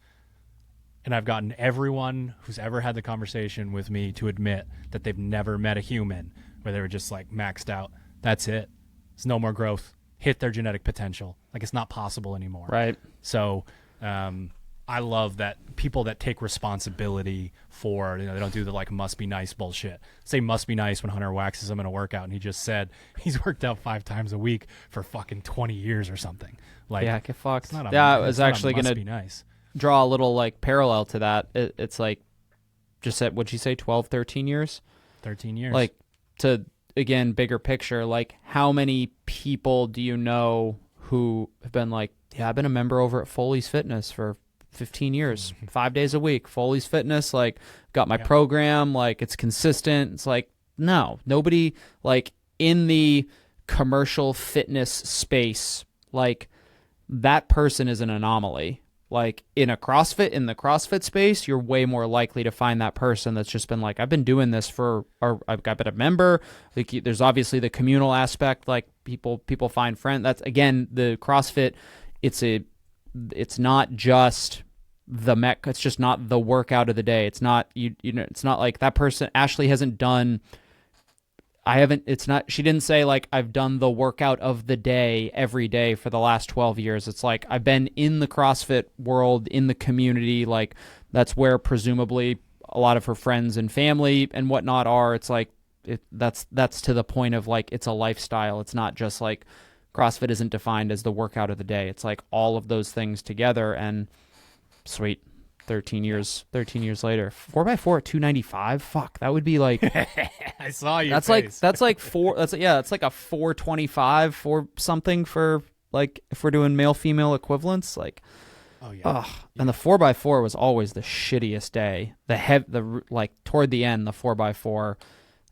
Speaker 4: and I've gotten everyone who's ever had the conversation with me to admit that they've never met a human where they were just like maxed out. That's it. There's no more growth. Hit their genetic potential. Like, it's not possible anymore.
Speaker 5: Right.
Speaker 4: So, I love that people that take responsibility for, they don't do the like must be nice bullshit. Say must be nice when Hunter waxes him in a workout and he just said he's worked out 5 times a week for fucking 20 years or something. Like,
Speaker 5: yeah, get fucked.
Speaker 4: It's not a,
Speaker 5: I was actually
Speaker 4: going to
Speaker 5: be
Speaker 4: nice.
Speaker 5: Draw a little like parallel to that. It's like, just at, what'd you say, 12, 13 years?
Speaker 4: 13 years.
Speaker 5: Like, to, again, bigger picture, like, how many people do you know who have been like, yeah, I've been a member over at Foley's Fitness for 15 years, 5 days a week, Foley's Fitness, like, got my program, like, it's consistent. It's like, no, nobody, like, in the commercial fitness space, like, that person is an anomaly. Like, in the CrossFit space, you're way more likely to find that person that's just been like, I've been doing this for, or I've been a member. Like, there's obviously the communal aspect, like, people find friends. That's, again, the CrossFit, it's not just the mech, it's just not the workout of the day. It's not, it's not like that person, Ashley hasn't done, she didn't say like, I've done the workout of the day every day for the last 12 years. It's like, I've been in the CrossFit world, in the community. Like, that's where presumably a lot of her friends and family and whatnot are. It's like, that's to the point of like, it's a lifestyle. It's not just like, CrossFit isn't defined as the workout of the day. It's like all of those things together, and sweet, 13 years later, 4x4 at 295. Fuck, that would be like,
Speaker 4: I saw you.
Speaker 5: That's like a 425 for something for like, if we're doing male female equivalents, like,
Speaker 4: oh yeah.
Speaker 5: And the 4x4 was always the shittiest day. Like toward the end, the 4x4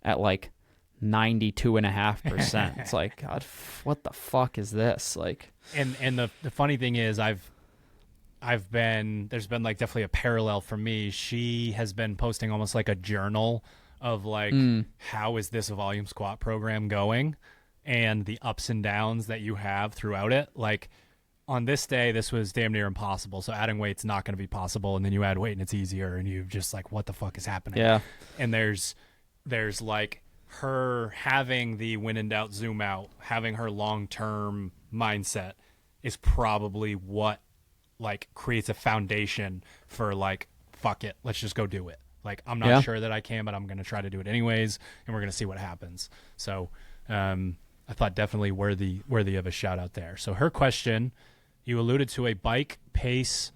Speaker 5: at like 92.5%. It's like, God, what the fuck is this? Like,
Speaker 4: and the funny thing is, there's been like definitely a parallel for me. She has been posting almost like a journal of like, how is this volume squat program going, and the ups and downs that you have throughout it. Like, on this day, this was damn near impossible. So adding weight's not going to be possible. And then you add weight and it's easier, and you're just like, what the fuck is happening?
Speaker 5: Yeah.
Speaker 4: And there's like her having the when in doubt zoom out, having her long-term mindset is probably what like creates a foundation for like, fuck it, let's just go do it. Like, I'm not sure that I can, but I'm going to try to do it anyways, and we're going to see what happens. So I thought definitely worthy of a shout out there. So her question, you alluded to a bike, pace,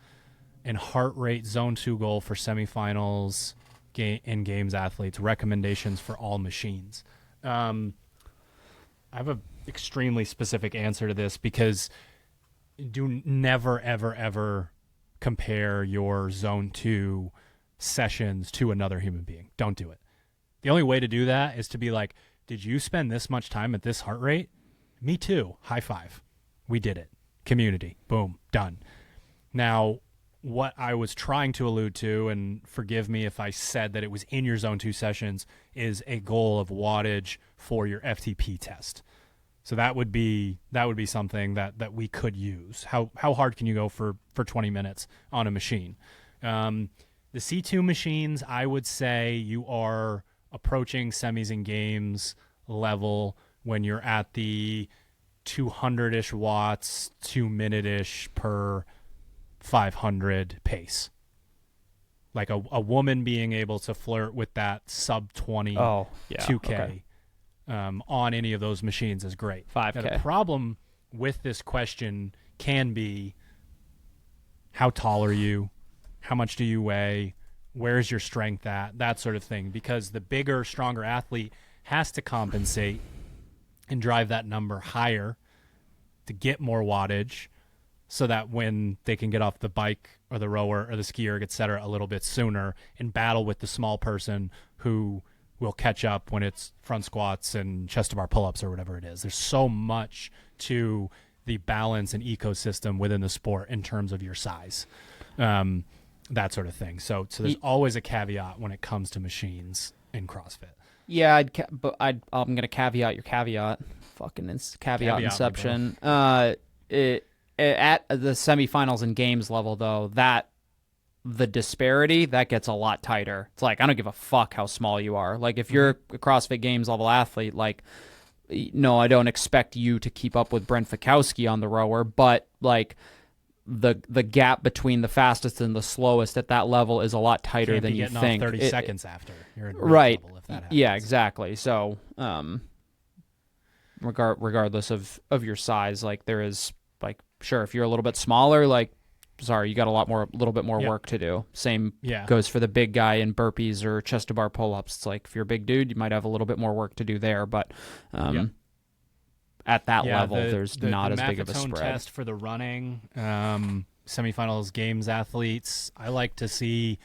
Speaker 4: and heart rate zone 2 goal for semifinals in games athletes, recommendations for all machines. I have a extremely specific answer to this, because do never, ever, ever compare your zone 2 sessions to another human being. Don't do it. The only way to do that is to be like, did you spend this much time at this heart rate? Me too. High five. We did it. Community. Boom. Done. Now, what I was trying to allude to, and forgive me if I said that it was in your zone 2 sessions, is a goal of wattage for your FTP test. So that would be something that we could use. How hard can you go for 20 minutes on a machine? The C2 machines, I would say you are approaching semis and games level when you're at the 200-ish watts, 2-minute-ish per 500 pace. Like a woman being able to flirt with that sub 20 2K
Speaker 5: okay.
Speaker 4: On any of those machines is great.
Speaker 5: 5K.
Speaker 4: Now, the problem with this question can be, how tall are you? How much do you weigh? Where's your strength at? That sort of thing. Because the bigger, stronger athlete has to compensate and drive that number higher to get more wattage, so that when they can get off the bike or the rower or the skier, et cetera, a little bit sooner and battle with the small person who will catch up when it's front squats and chest to bar pull-ups or whatever it is. There's so much to the balance and ecosystem within the sport in terms of your size, that sort of thing. So there's always a caveat when it comes to machines in CrossFit.
Speaker 5: Yeah, I'm going to caveat your caveat. Fucking caveat inception. At the semifinals and games level, though, the disparity, that gets a lot tighter. It's like, I don't give a fuck how small you are. Like, if you're a CrossFit Games level athlete, like, no, I don't expect you to keep up with Brent Fikowski on the rower, but, like, the gap between the fastest and the slowest at that level is a lot tighter than you think.
Speaker 4: 30 seconds after you're in
Speaker 5: right.
Speaker 4: level, if that happens.
Speaker 5: Yeah, exactly. So, regardless of your size, like, there is, like, sure, if you're a little bit smaller, like, sorry, you got a little bit more work to do. Same goes for the big guy in burpees or chest to bar pull-ups. It's like, if you're a big dude, you might have a little bit more work to do there, but at that level, there's not as big of a spread.
Speaker 4: Test for the running, semifinals games athletes, I like to see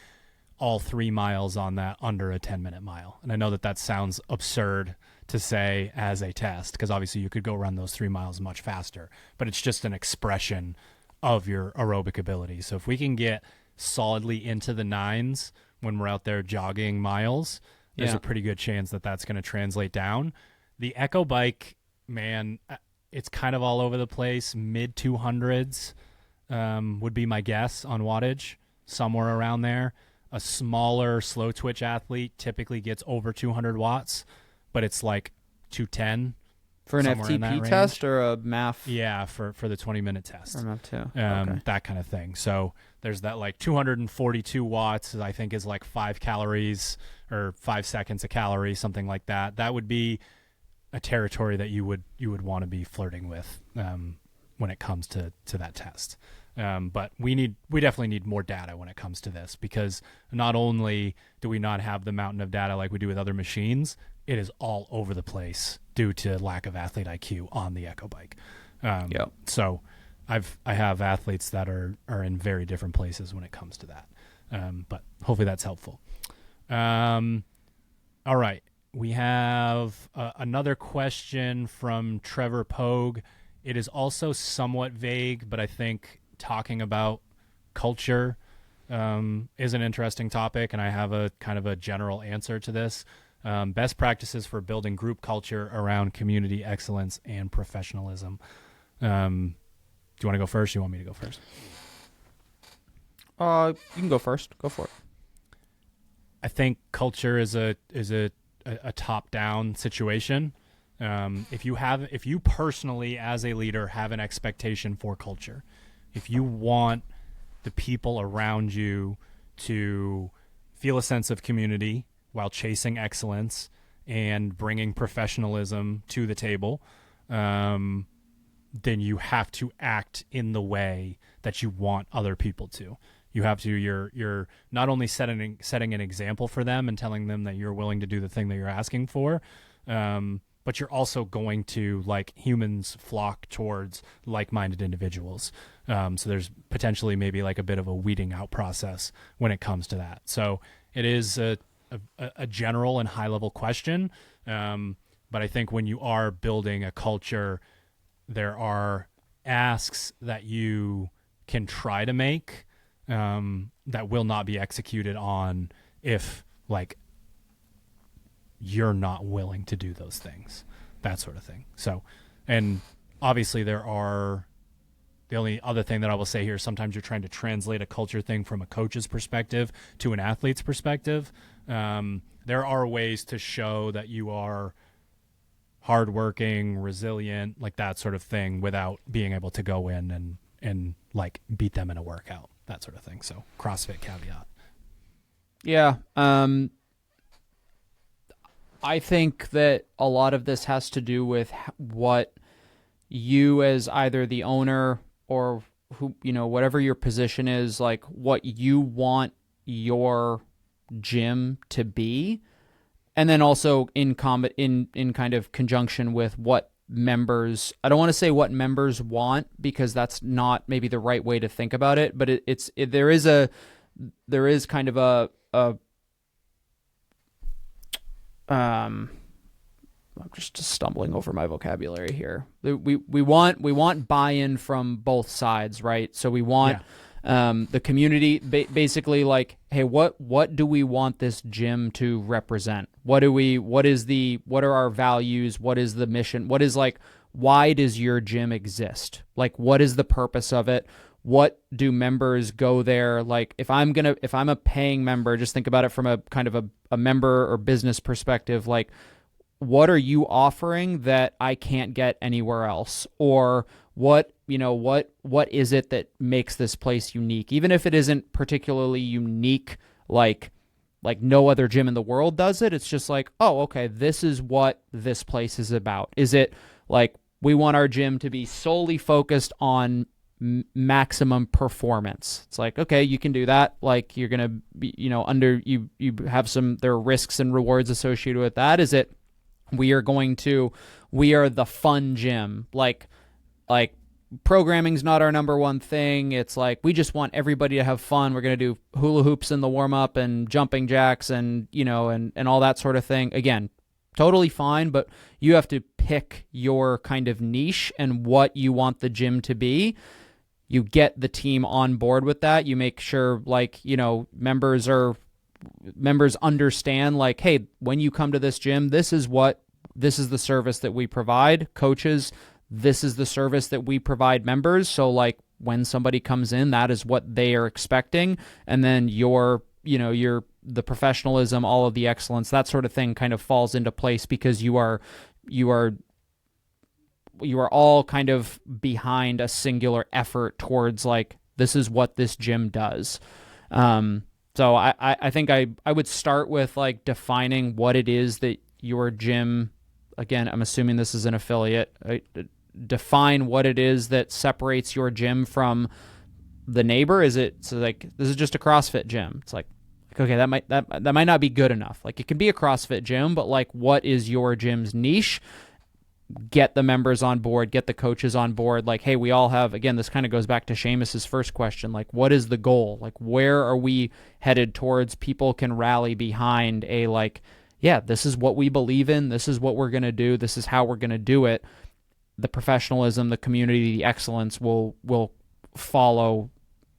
Speaker 4: all 3 miles on that under a 10-minute mile. And I know that sounds absurd to say as a test, because obviously you could go run those 3 miles much faster, but it's just an expression of your aerobic ability. So if we can get solidly into the 9s when we're out there jogging miles, there's a pretty good chance that that's going to translate down. The Echo Bike, man, it's kind of all over the place. Mid 200s would be my guess on wattage, somewhere around there. A smaller slow twitch athlete typically gets over 200 watts, but it's like 210.
Speaker 5: For an FTP test or a MAF?
Speaker 4: Yeah, for the 20-minute test.
Speaker 5: Or MAF too.
Speaker 4: Okay. That kind of thing. So there's that, like, 242 watts, I think, is like 5 calories or 5 seconds a calorie, something like that. That would be a territory that you would want to be flirting with when it comes to that test. But we definitely need more data when it comes to this, because not only do we not have the mountain of data like we do with other machines, it is all over the place due to lack of athlete IQ on the Echo Bike. So I have athletes that are in very different places when it comes to that. But hopefully that's helpful. All right. We have another question from Trevor Pogue. It is also somewhat vague, but I think talking about culture is an interesting topic, and I have a kind of a general answer to this. Best practices for building group culture around community excellence and professionalism. Do you want to go first? Or you want me to go first?
Speaker 5: You can go first. Go for it.
Speaker 4: I think culture is a top-down situation. If you personally, as a leader, have an expectation for culture, if you want the people around you to feel a sense of community while chasing excellence and bringing professionalism to the table, then you have to act in the way that you want other people to. You have to. You're not only setting an example for them and telling them that you're willing to do the thing that you're asking for, but you're also going to, like, humans flock towards like-minded individuals. So there's potentially maybe like a bit of a weeding out process when it comes to that. So it is a general and high-level question, but I think when you are building a culture, there are asks that you can try to make that will not be executed on if, like, you're not willing to do those things, that sort of thing. So And obviously there are, the only other thing that I will say here, sometimes you're trying to translate a culture thing from a coach's perspective to an athlete's perspective. There are ways to show that you are hardworking, resilient, like that sort of thing, without being able to go in and like beat them in a workout, that sort of thing. So CrossFit caveat.
Speaker 5: Yeah. I think that a lot of this has to do with what you, as either the owner or who, whatever your position is, like what you want your gym to be. And then also in kind of conjunction with what members, I don't want to say what members want, because that's not maybe the right way to think about it, but there is kind of I'm just stumbling over my vocabulary here. We want buy-in from both sides, right? So we want the community basically like, hey, what do we want this gym to represent? What are our values? What is the mission? What is like, why does your gym exist? Like, what is the purpose of it? What do members go there? Like, if I'm a paying member, just think about it from a kind of a member or business perspective. Like, what are you offering that I can't get anywhere else? Or what is it that makes this place unique? Even if it isn't particularly unique, like no other gym in the world does it. It's just like, oh, okay, this is what this place is about. Is it like, we want our gym to be solely focused on maximum performance? It's like, okay, you can do that. Like, you're going to be, you have there are risks and rewards associated with that. Is it, we are the fun gym, like programming's not our number one thing. It's like, we just want everybody to have fun. We're going to do hula hoops in the warm up and jumping jacks and, and all that sort of thing. Again, totally fine, but you have to pick your kind of niche and what you want the gym to be. You get the team on board with that. You make sure, like, members understand, like, hey, when you come to this gym, this is the service that we provide. Coaches, this is the service that we provide members. So like, when somebody comes in, that is what they are expecting. And then the professionalism, all of the excellence, that sort of thing kind of falls into place, because you are all kind of behind a singular effort towards, like, this is what this gym does. So I think I would start with like defining what it is that your gym, again, I'm assuming this is an affiliate, define what it is that separates your gym from the neighbor. Is it, so like, this is just a CrossFit gym? It's like, okay, that might not be good enough. Like, it can be a CrossFit gym, but like, what is your gym's niche? Get the members on board, get the coaches on board. Like, hey, we all have, again, this kind of goes back to Seamus's first question. Like, what is the goal? Like, where are we headed towards? People can rally behind a, like, yeah, this is what we believe in. This is what we're going to do. This is how we're going to do it. The professionalism, the community, the excellence will follow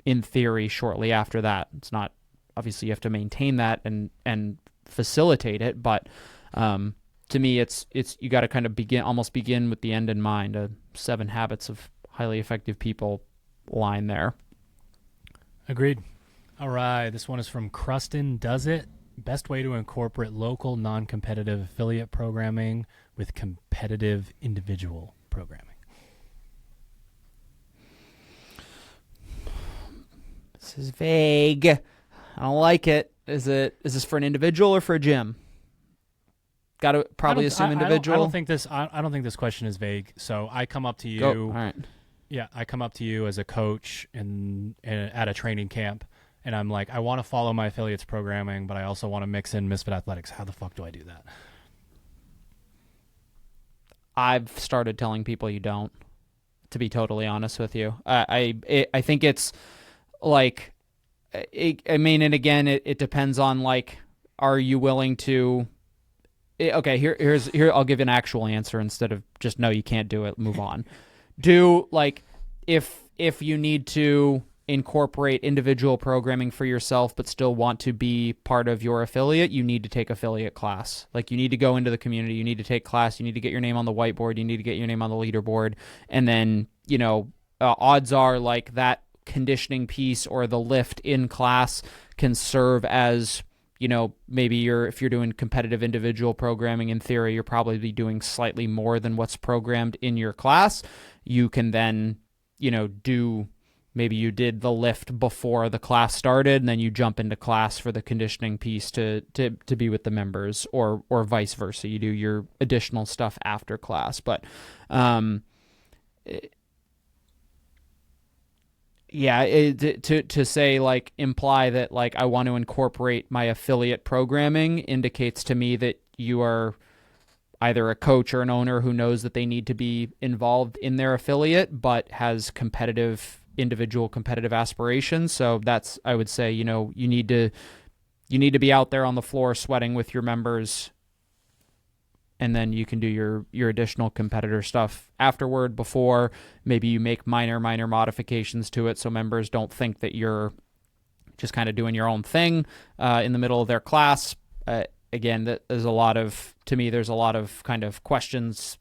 Speaker 5: in theory shortly after that. It's not, obviously you have to maintain that and facilitate it, but to me, it's you got to kind of begin with the end in mind. A 7 Habits of Highly Effective People line there.
Speaker 4: Agreed. All right, this one is from Crustin. Does it? Best way to incorporate local non-competitive affiliate programming with competitive individual programming.
Speaker 5: This is vague. I don't like it. Is this for an individual or for a gym? Got to probably assume individual.
Speaker 4: I don't think this question is vague. So I come up to you.
Speaker 5: All right.
Speaker 4: Yeah, I come up to you as a coach at a training camp, and I'm like, I want to follow my affiliates programming, but I also want to mix in Misfit Athletics. How the fuck do I do that?
Speaker 5: I've started telling people you don't, to be totally honest with you. I think it's like, and again, it depends on, like, are you willing to, okay, here, I'll give you an actual answer instead of just, no, you can't do it, move on. Do, like, if you need to, incorporate individual programming for yourself but still want to be part of your affiliate, you need to take affiliate class. Like, you need to go into the community, you need to take class, you need to get your name on the whiteboard, you need to get your name on the leaderboard, and then, you know, odds are like that conditioning piece or the lift in class can serve as, you know, maybe if you're doing competitive individual programming, in theory, you're probably be doing slightly more than what's programmed in your class. You can then, you know, maybe you did the lift before the class started, and then you jump into class for the conditioning piece to be with the members, or vice versa. You do your additional stuff after class. But to say, like, imply that, like, I want to incorporate my affiliate programming indicates to me that you are either a coach or an owner who knows that they need to be involved in their affiliate but has individual competitive aspirations. So that's, I would say, you know, you need to be out there on the floor sweating with your members, and then you can do your additional competitor stuff afterward. Before, maybe you make minor modifications to it so members don't think that you're just kind of doing your own thing in the middle of their class. Again, there's a lot of kind of questions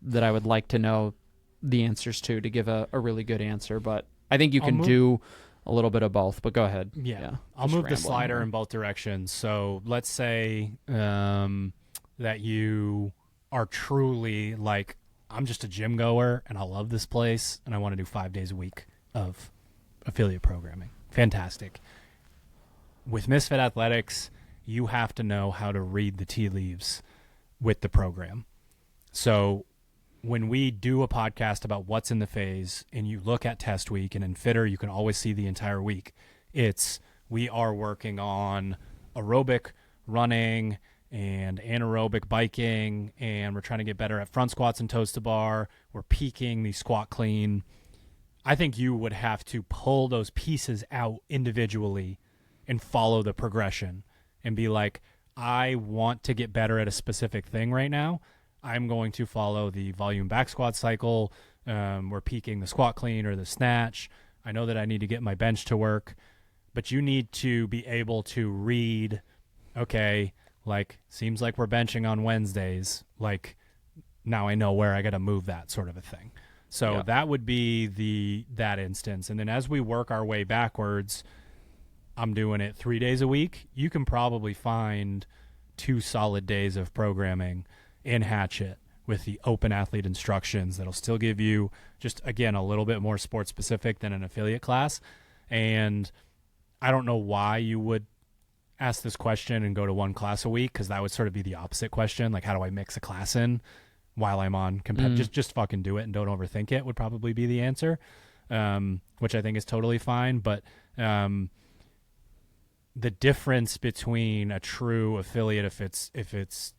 Speaker 5: that I would like to know the answers to give a really good answer. But I think you can do a little bit of both. But go ahead.
Speaker 4: Yeah. I'll move the slider in both directions. So let's say that you are truly like, I'm just a gym goer and I love this place and I want to do 5 days a week of affiliate programming. Fantastic. With Misfit Athletics, you have to know how to read the tea leaves with the program. So when we do a podcast about what's in the phase and you look at test week, and in Fitter, you can always see the entire week. We are working on aerobic running and anaerobic biking, and we're trying to get better at front squats and toes to bar. We're peaking the squat clean. I think you would have to pull those pieces out individually and follow the progression and be like, I want to get better at a specific thing right now. I'm going to follow the volume back squat cycle. We're peaking the squat clean or the snatch. I know that I need to get my bench to work, but you need to be able to read, okay, like, seems like we're benching on Wednesdays. Like, now I know where I got to move that, sort of a thing. So that would be that instance. And then as we work our way backwards, I'm doing it 3 days a week. You can probably find 2 solid days of programming in Hatchet with the open athlete instructions that'll still give you just, again, a little bit more sport specific than an affiliate class. And I don't know why you would ask this question and go to 1 class a week, because that would sort of be the opposite question. Like, how do I mix a class in while I'm on just fucking do it and don't overthink it would probably be the answer, which I think is totally fine. But the difference between a true affiliate, if it's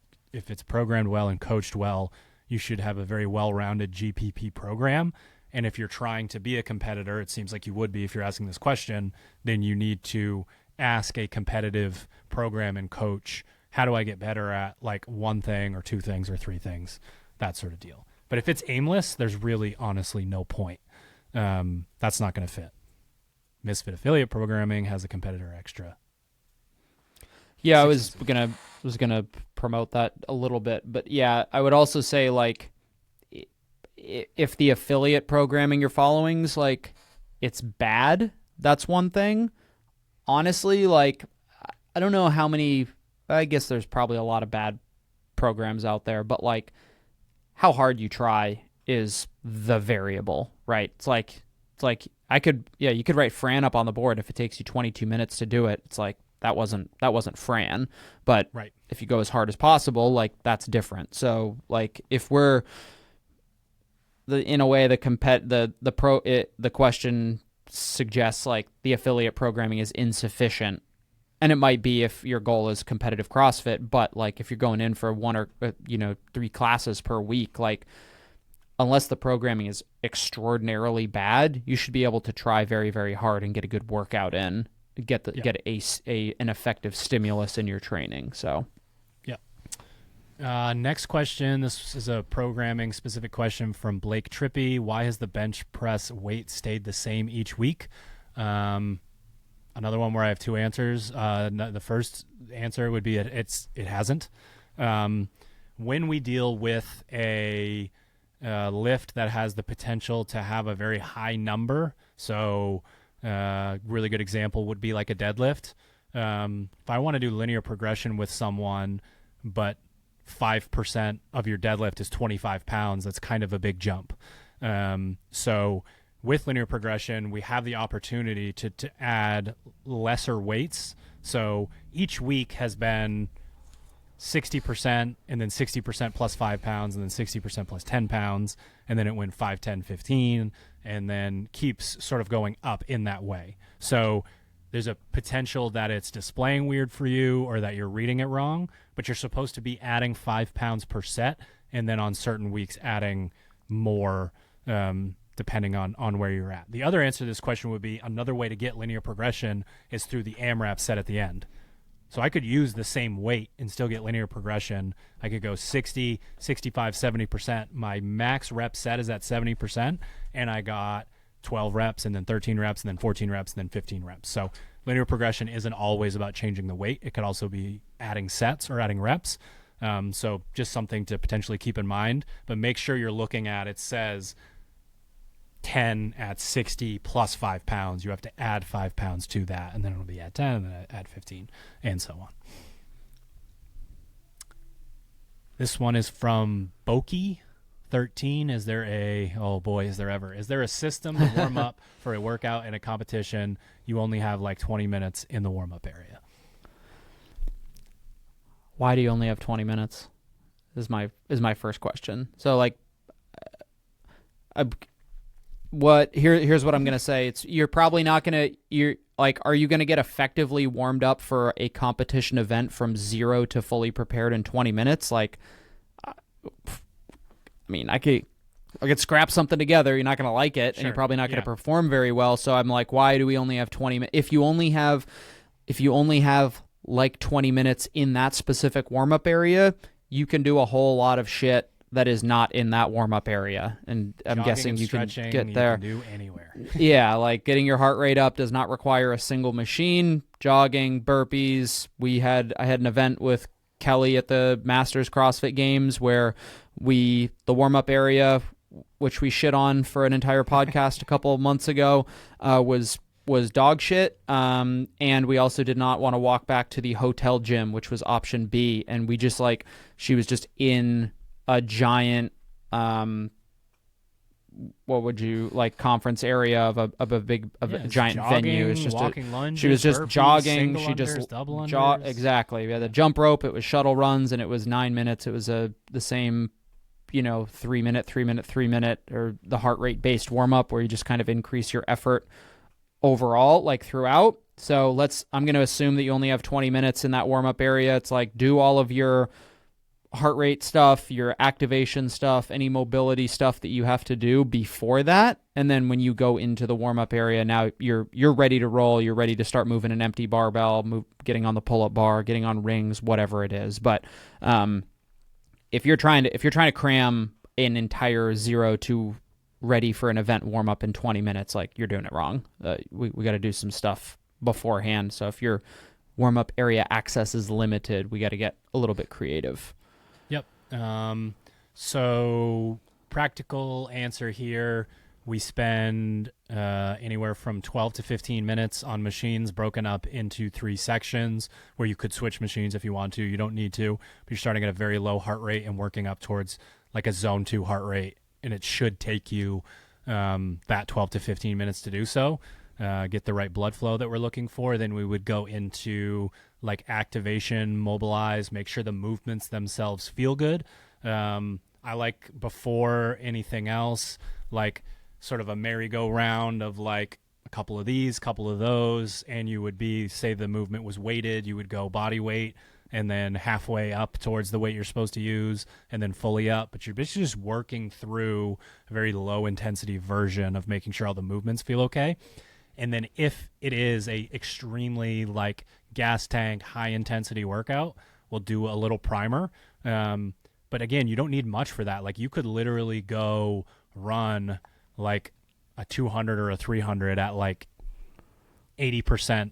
Speaker 4: programmed well and coached well, you should have a very well-rounded GPP program. And if you're trying to be a competitor, it seems like you would be if you're asking this question, then you need to ask a competitive program and coach, how do I get better at, like, 1 thing or 2 things or 3 things, that sort of deal. But if it's aimless, there's really honestly no point. That's not going to fit. Misfit affiliate programming has a competitor extra.
Speaker 5: Yeah, I was gonna promote that a little bit, but yeah, I would also say, like, if the affiliate programming you're following's like, it's bad, that's one thing. Honestly, like, I don't know how many. I guess there's probably a lot of bad programs out there, but, like, how hard you try is the variable, right? It's like you could write Fran up on the board. If it takes you 22 minutes to do it, it's like, that wasn't Fran. But
Speaker 4: right.
Speaker 5: If you go as hard as possible, like, that's different. So, like, if we're in a way, the question suggests, like, the affiliate programming is insufficient, and it might be if your goal is competitive CrossFit. But, like, if you're going in for 1 or 3 classes per week, like, unless the programming is extraordinarily bad, you should be able to try very, very hard and get a good workout in, get an effective stimulus in your training. So,
Speaker 4: next question. This is a programming specific question from Blake Trippy. Why has the bench press weight stayed the same each week? Another one where I have two answers. The first answer would be it hasn't. When we deal with a lift that has the potential to have a very high number, so really good example would be like a deadlift. If I want to do linear progression with someone, but 5% of your deadlift is 25 pounds, that's kind of a big jump. So with linear progression, we have the opportunity to add lesser weights. So each week has been 60% and then 60% plus 5 pounds and then 60% plus 10 pounds. And then it went 5, 10, 15, and then keeps sort of going up in that way. So there's a potential that it's displaying weird for you or that you're reading it wrong, but you're supposed to be adding 5 pounds per set. And then on certain weeks, adding more, depending on where you're at. The other answer to this question would be another way to get linear progression is through the AMRAP set at the end. So I could use the same weight and still get linear progression. I could go 60, 65, 70%. My max rep set is at 70%, and I got 12 reps and then 13 reps and then 14 reps and then 15 reps. So linear progression isn't always about changing the weight. It could also be adding sets or adding reps. So just something to potentially keep in mind, but make sure you're looking at, it says 10 at 60 plus 5 pounds. You have to add 5 pounds to that, and then it'll be at 10 and then add 15 and so on. This one is from Boki 13. Is there a system to warm up for a workout and a competition? You only have like 20 minutes in the warm up area.
Speaker 5: Why do you only have 20 minutes? Is my first question. So like, here's what I'm gonna say. You're probably not gonna. Are you gonna get effectively warmed up for a competition event from 0 to fully prepared in 20 minutes? Like, I mean, I could scrap something together. You're not gonna like it, and you're probably not gonna perform very well. So I'm like, why do we only have 20 minutes? If you only have like 20 minutes in that specific warm up area, you can do a whole lot of shit that is not in that warm-up area, and I'm guessing you can get there.
Speaker 4: You can do anywhere.
Speaker 5: Yeah, like getting your heart rate up does not require a single machine. Jogging, burpees. I had an event with Kelly at the Masters CrossFit Games where the warm-up area, which we shit on for an entire podcast a couple of months ago, was dog shit. And we also did not want to walk back to the hotel gym, which was option B, and we just she was just in a giant confererence area of a giant
Speaker 4: jogging,
Speaker 5: venue. It's just
Speaker 4: walking lunges,
Speaker 5: she was just
Speaker 4: burpees,
Speaker 5: jogging.
Speaker 4: She just double
Speaker 5: exactly. We had the jump rope. It was shuttle runs, and it was 9 minutes. It was the same, 3 minute, 3 minute, 3 minute, or the heart rate based warm up where you just kind of increase your effort overall, like throughout. So I'm going to assume that you only have 20 minutes in that warm up area. It's like, do all of your heart rate stuff, your activation stuff, any mobility stuff that you have to do before that, and then when you go into the warm-up area, now you're ready to roll. You're ready to start moving an empty barbell, getting on the pull-up bar, getting on rings, whatever it is. But if you're trying to cram an entire 0 to ready for an event warm-up in 20 minutes, like, you're doing it wrong. We got to do some stuff beforehand. So if your warm-up area access is limited, we got to get a little bit creative.
Speaker 4: Yep. So practical answer here, we spend anywhere from 12 to 15 minutes on machines broken up into 3 sections where you could switch machines if you want to. You don't need to, but you're starting at a very low heart rate and working up towards like a zone 2 heart rate, and it should take you that 12 to 15 minutes to do so. Get the right blood flow that we're looking for. Then we would go into like activation, mobilize, make sure the movements themselves feel good. I like, before anything else, like sort of a merry-go-round of like a couple of these, couple of those, and you would be, say the movement was weighted, you would go body weight and then halfway up towards the weight you're supposed to use and then fully up. But you're basically just working through a very low-intensity version of making sure all the movements feel okay. And then if it is a extremely like gas tank, high intensity workout, we'll do a little primer. But again, you don't need much for that. Like, you could literally go run like a 200 or a 300 at like 80%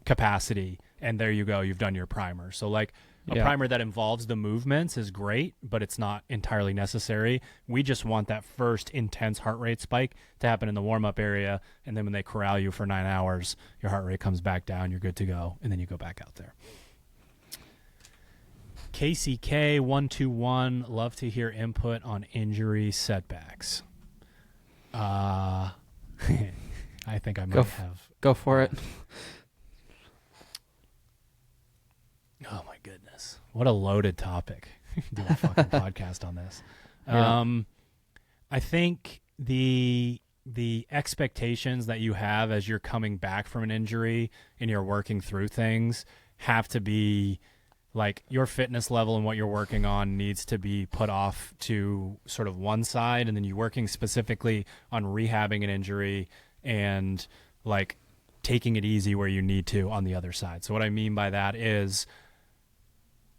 Speaker 4: capacity, and there you go, you've done your primer. So like a primer that involves the movements is great, but it's not entirely necessary. We just want that first intense heart rate spike to happen in the warm-up area, and then when they corral you for 9 hours, your heart rate comes back down, you're good to go, and then you go back out there. KCK121, love to hear input on injury setbacks. I think I might have.
Speaker 5: Go for it.
Speaker 4: Oh my goodness. What a loaded topic. Do a fucking podcast on this. I think the expectations that you have as you're coming back from an injury and you're working through things have to be like your fitness level and what you're working on needs to be put off to sort of one side, and then you're working specifically on rehabbing an injury and like taking it easy where you need to on the other side. So what I mean by that is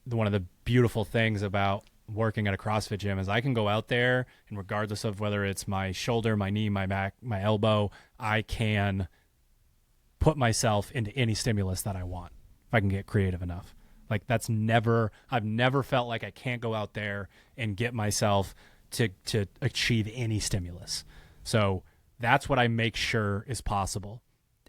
Speaker 4: one of the beautiful things about working at a CrossFit gym is I can go out there, and regardless of whether it's my shoulder, my knee, my back, my elbow, I can put myself into any stimulus that I want if I can get creative enough. Like I've never felt like I can't go out there and get myself to achieve any stimulus. So that's what I make sure is possible.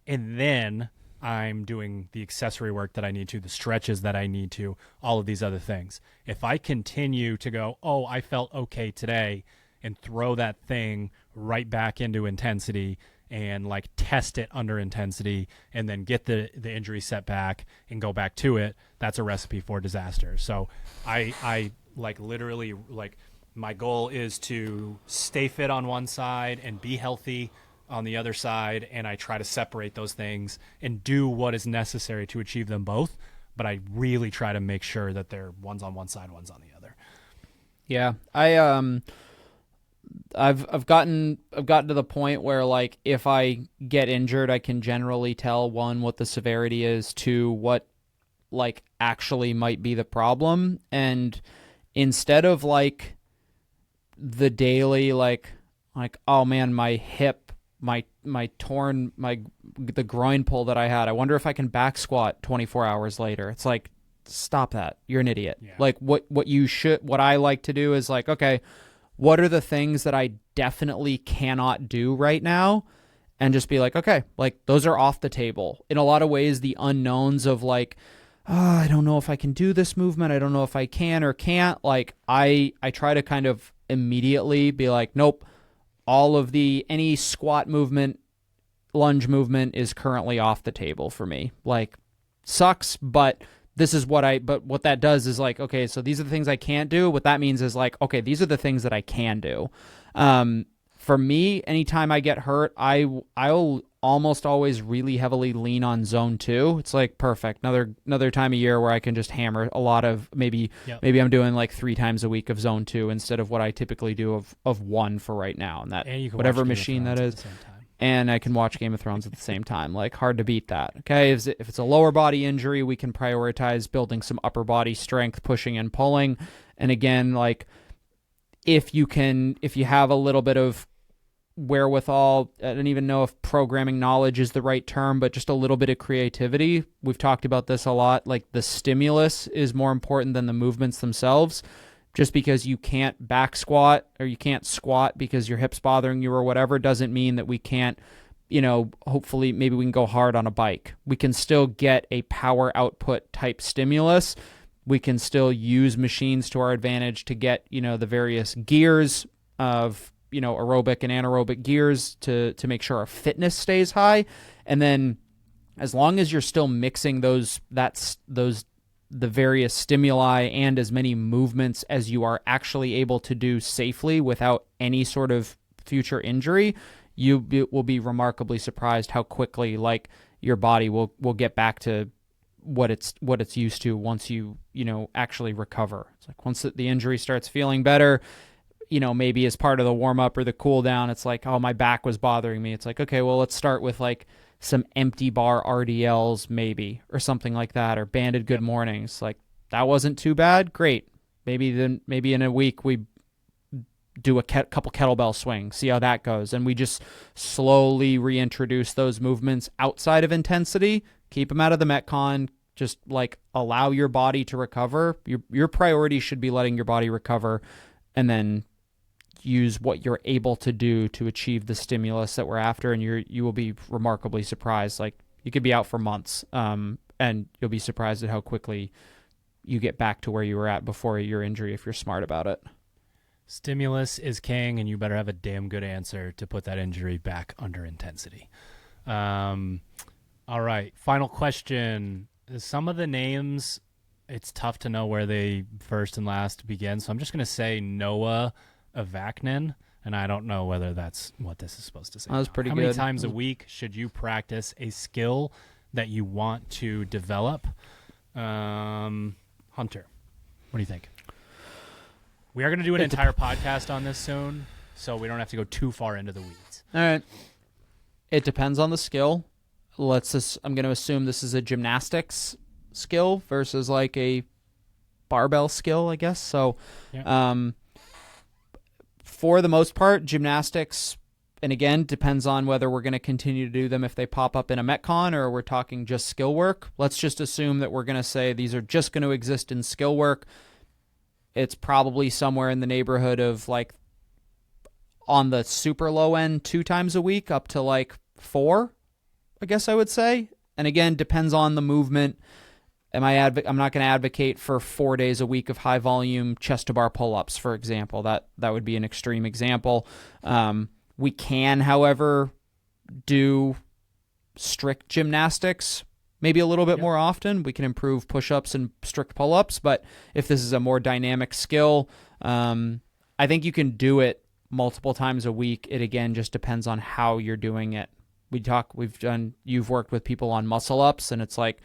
Speaker 4: And then I'm doing the accessory work that I need to, the stretches that I need to, all of these other things. If I continue to go, oh, I felt okay today, and throw that thing right back into intensity and like test it under intensity and then get the injury set back and go back to it, that's a recipe for disaster. So I like literally like my goal is to stay fit on one side and be healthy on the other side, and I try to separate those things and do what is necessary to achieve them both, but I really try to make sure that they're one's on one side, one's on the other.
Speaker 5: Yeah. I've gotten to the point where like if I get injured, I can generally tell, one, what the severity is, two, what like actually might be the problem. And instead of like the daily like oh man, my hip, the groin pull that I had, I wonder if I can back squat 24 hours later. It's like, stop that. You're an idiot. Yeah. Like what I like to do is like, okay, what are the things that I definitely cannot do right now? And just be like, okay, like those are off the table. In a lot of ways, the unknowns of like, I don't know if I can do this movement. I don't know if I can or can't. Like I try to kind of immediately be like, nope, any squat movement, lunge movement is currently off the table for me. Like sucks, but this is but what that does is like, okay, so these are the things I can't do. What that means is like, okay, these are the things that I can do. For me, anytime I get hurt, I'll almost always really heavily lean on zone 2. It's like perfect. Another time a year where I can just hammer a lot of maybe I'm doing like 3 times a week of zone 2 instead of what I typically do of 1 for right now. And that whatever machine that is. And I can watch Game of Thrones at the same time. Like, hard to beat that. Okay, if it's a lower body injury, we can prioritize building some upper body strength, pushing and pulling. And again, like, if you have a little bit of wherewithal, I don't even know if programming knowledge is the right term, but just a little bit of creativity. We've talked about this a lot. Like, the stimulus is more important than the movements themselves. Just because you can't back squat or you can't squat because your hip's bothering you or whatever doesn't mean that we can't, hopefully maybe we can go hard on a bike. We can still get a power output type stimulus. We can still use machines to our advantage to get, the various gears of, aerobic and anaerobic gears to make sure our fitness stays high. And then as long as you're still mixing the various stimuli and as many movements as you are actually able to do safely without any sort of future injury, you will be remarkably surprised how quickly like your body will get back to what it's used to once you actually recover. It's like once the injury starts feeling better, maybe as part of the warm up or the cool down, it's like, oh, my back was bothering me. It's like, okay, well, let's start with like some empty bar RDLs maybe, or something like that, or banded good mornings. Like, that wasn't too bad. Great. Maybe in a week we do a couple kettlebell swings, see how that goes. And we just slowly reintroduce those movements outside of intensity, keep them out of the Metcon, just like allow your body to recover. Your priority should be letting your body recover, and then use what you're able to do to achieve the stimulus that we're after. And you will be remarkably surprised. Like, you could be out for months, and you'll be surprised at how quickly you get back to where you were at before your injury if you're smart about it.
Speaker 4: Stimulus is king, and you better have a damn good answer to put that injury back under intensity. All right, final question. Some of the names, it's tough to know where they first and last begin, so I'm just going to say Noah Avaknin, and I don't know whether that's what this is supposed to say.
Speaker 5: That was pretty
Speaker 4: good.
Speaker 5: How
Speaker 4: many times a week should you practice a skill that you want to develop? Hunter, what do you think? We are going to do an entire podcast on this soon, so we don't have to go too far into the weeds.
Speaker 5: All right. It depends on the skill. I'm going to assume this is a gymnastics skill versus like a barbell skill, I guess. So, yeah. For the most part, gymnastics, and again, depends on whether we're going to continue to do them if they pop up in a Metcon or we're talking just skill work. Let's just assume that we're going to say these are just going to exist in skill work. It's probably somewhere in the neighborhood of like on the super low end 2 times a week up to like 4, I guess I would say. And again, depends on the movement. I'm not going to advocate for 4 days a week of high volume chest to bar pull-ups, for example. That would be an extreme example. We can, however, do strict gymnastics maybe a little bit more often. We can improve push-ups and strict pull-ups, but if this is a more dynamic skill, I think you can do it multiple times a week. It again just depends on how you're doing it. You've worked with people on muscle ups, and it's like,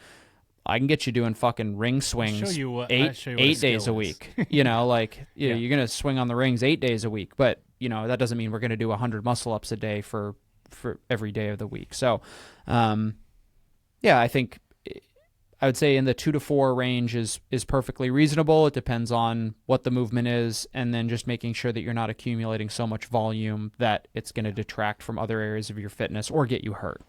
Speaker 5: I can get you doing fucking ring swings eight days a week. You're going to swing on the rings 8 days a week, but that doesn't mean we're going to do 100 muscle ups a day for every day of the week. So, I think I would say in the 2 to 4 range is perfectly reasonable. It depends on what the movement is, and then just making sure that you're not accumulating so much volume that it's going to detract from other areas of your fitness or get you hurt.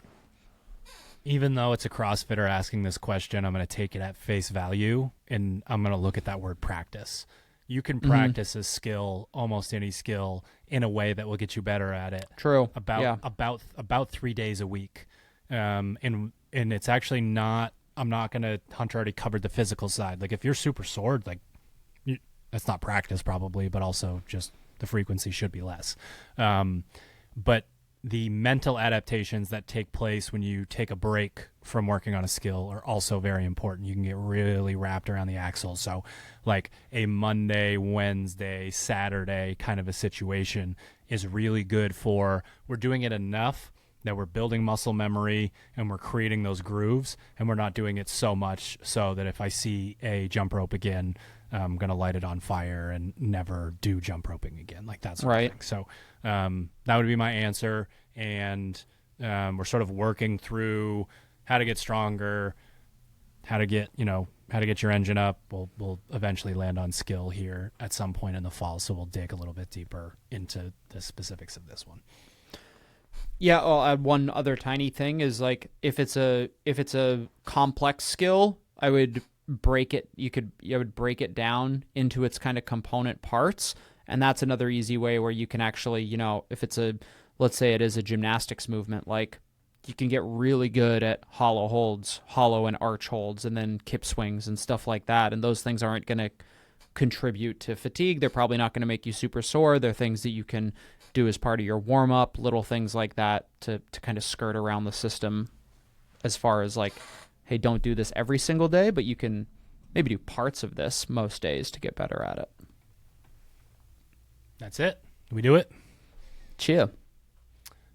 Speaker 4: Even though it's a CrossFitter asking this question, I'm going to take it at face value, and I'm going to look at that word practice. You can practice a skill, almost any skill, in a way that will get you better at it.
Speaker 5: True.
Speaker 4: About 3 days a week. And it's actually not, I'm not going to, Hunter already covered the physical side. Like, if you're super sore, that's not practice probably, but also just the frequency should be less. But the mental adaptations that take place when you take a break from working on a skill are also very important. You can get really wrapped around the axle. So like a Monday, Wednesday, Saturday kind of a situation is really good for, we're doing it enough that we're building muscle memory and we're creating those grooves, and we're not doing it so much so that if I see a jump rope again, I'm going to light it on fire and never do jump roping again, like that sort of thing. So that would be my answer. And we're sort of working through how to get stronger, how to get your engine up. We'll eventually land on skill here at some point in the fall. So we'll dig a little bit deeper into the specifics of this one.
Speaker 5: Yeah, I'll add one other tiny thing is like if it's a complex skill, I would break it. I would break it down into its kind of component parts, and that's another easy way where you can actually, if it's let's say it is a gymnastics movement, like you can get really good at hollow holds, hollow and arch holds, and then kip swings and stuff like that. And those things aren't going to contribute to fatigue. They're probably not going to make you super sore. They're things that you can do as part of your warm up, little things like that to kind of skirt around the system as far as like, hey, don't do this every single day, but you can maybe do parts of this most days to get better at it.
Speaker 4: That's it. Did we do it?
Speaker 5: Cheer.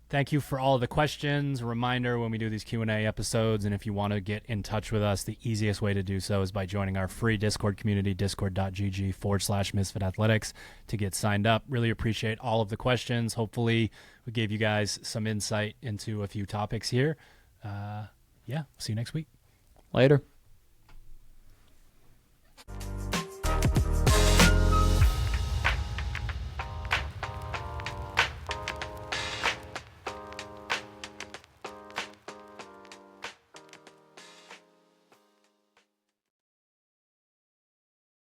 Speaker 4: Thank you for all the questions. A reminder, when we do these Q&A episodes, and if you want to get in touch with us, the easiest way to do so is by joining our free Discord community, discord.gg/misfitathletics, to get signed up. Really appreciate all of the questions. Hopefully we gave you guys some insight into a few topics here. See you next week.
Speaker 5: Later.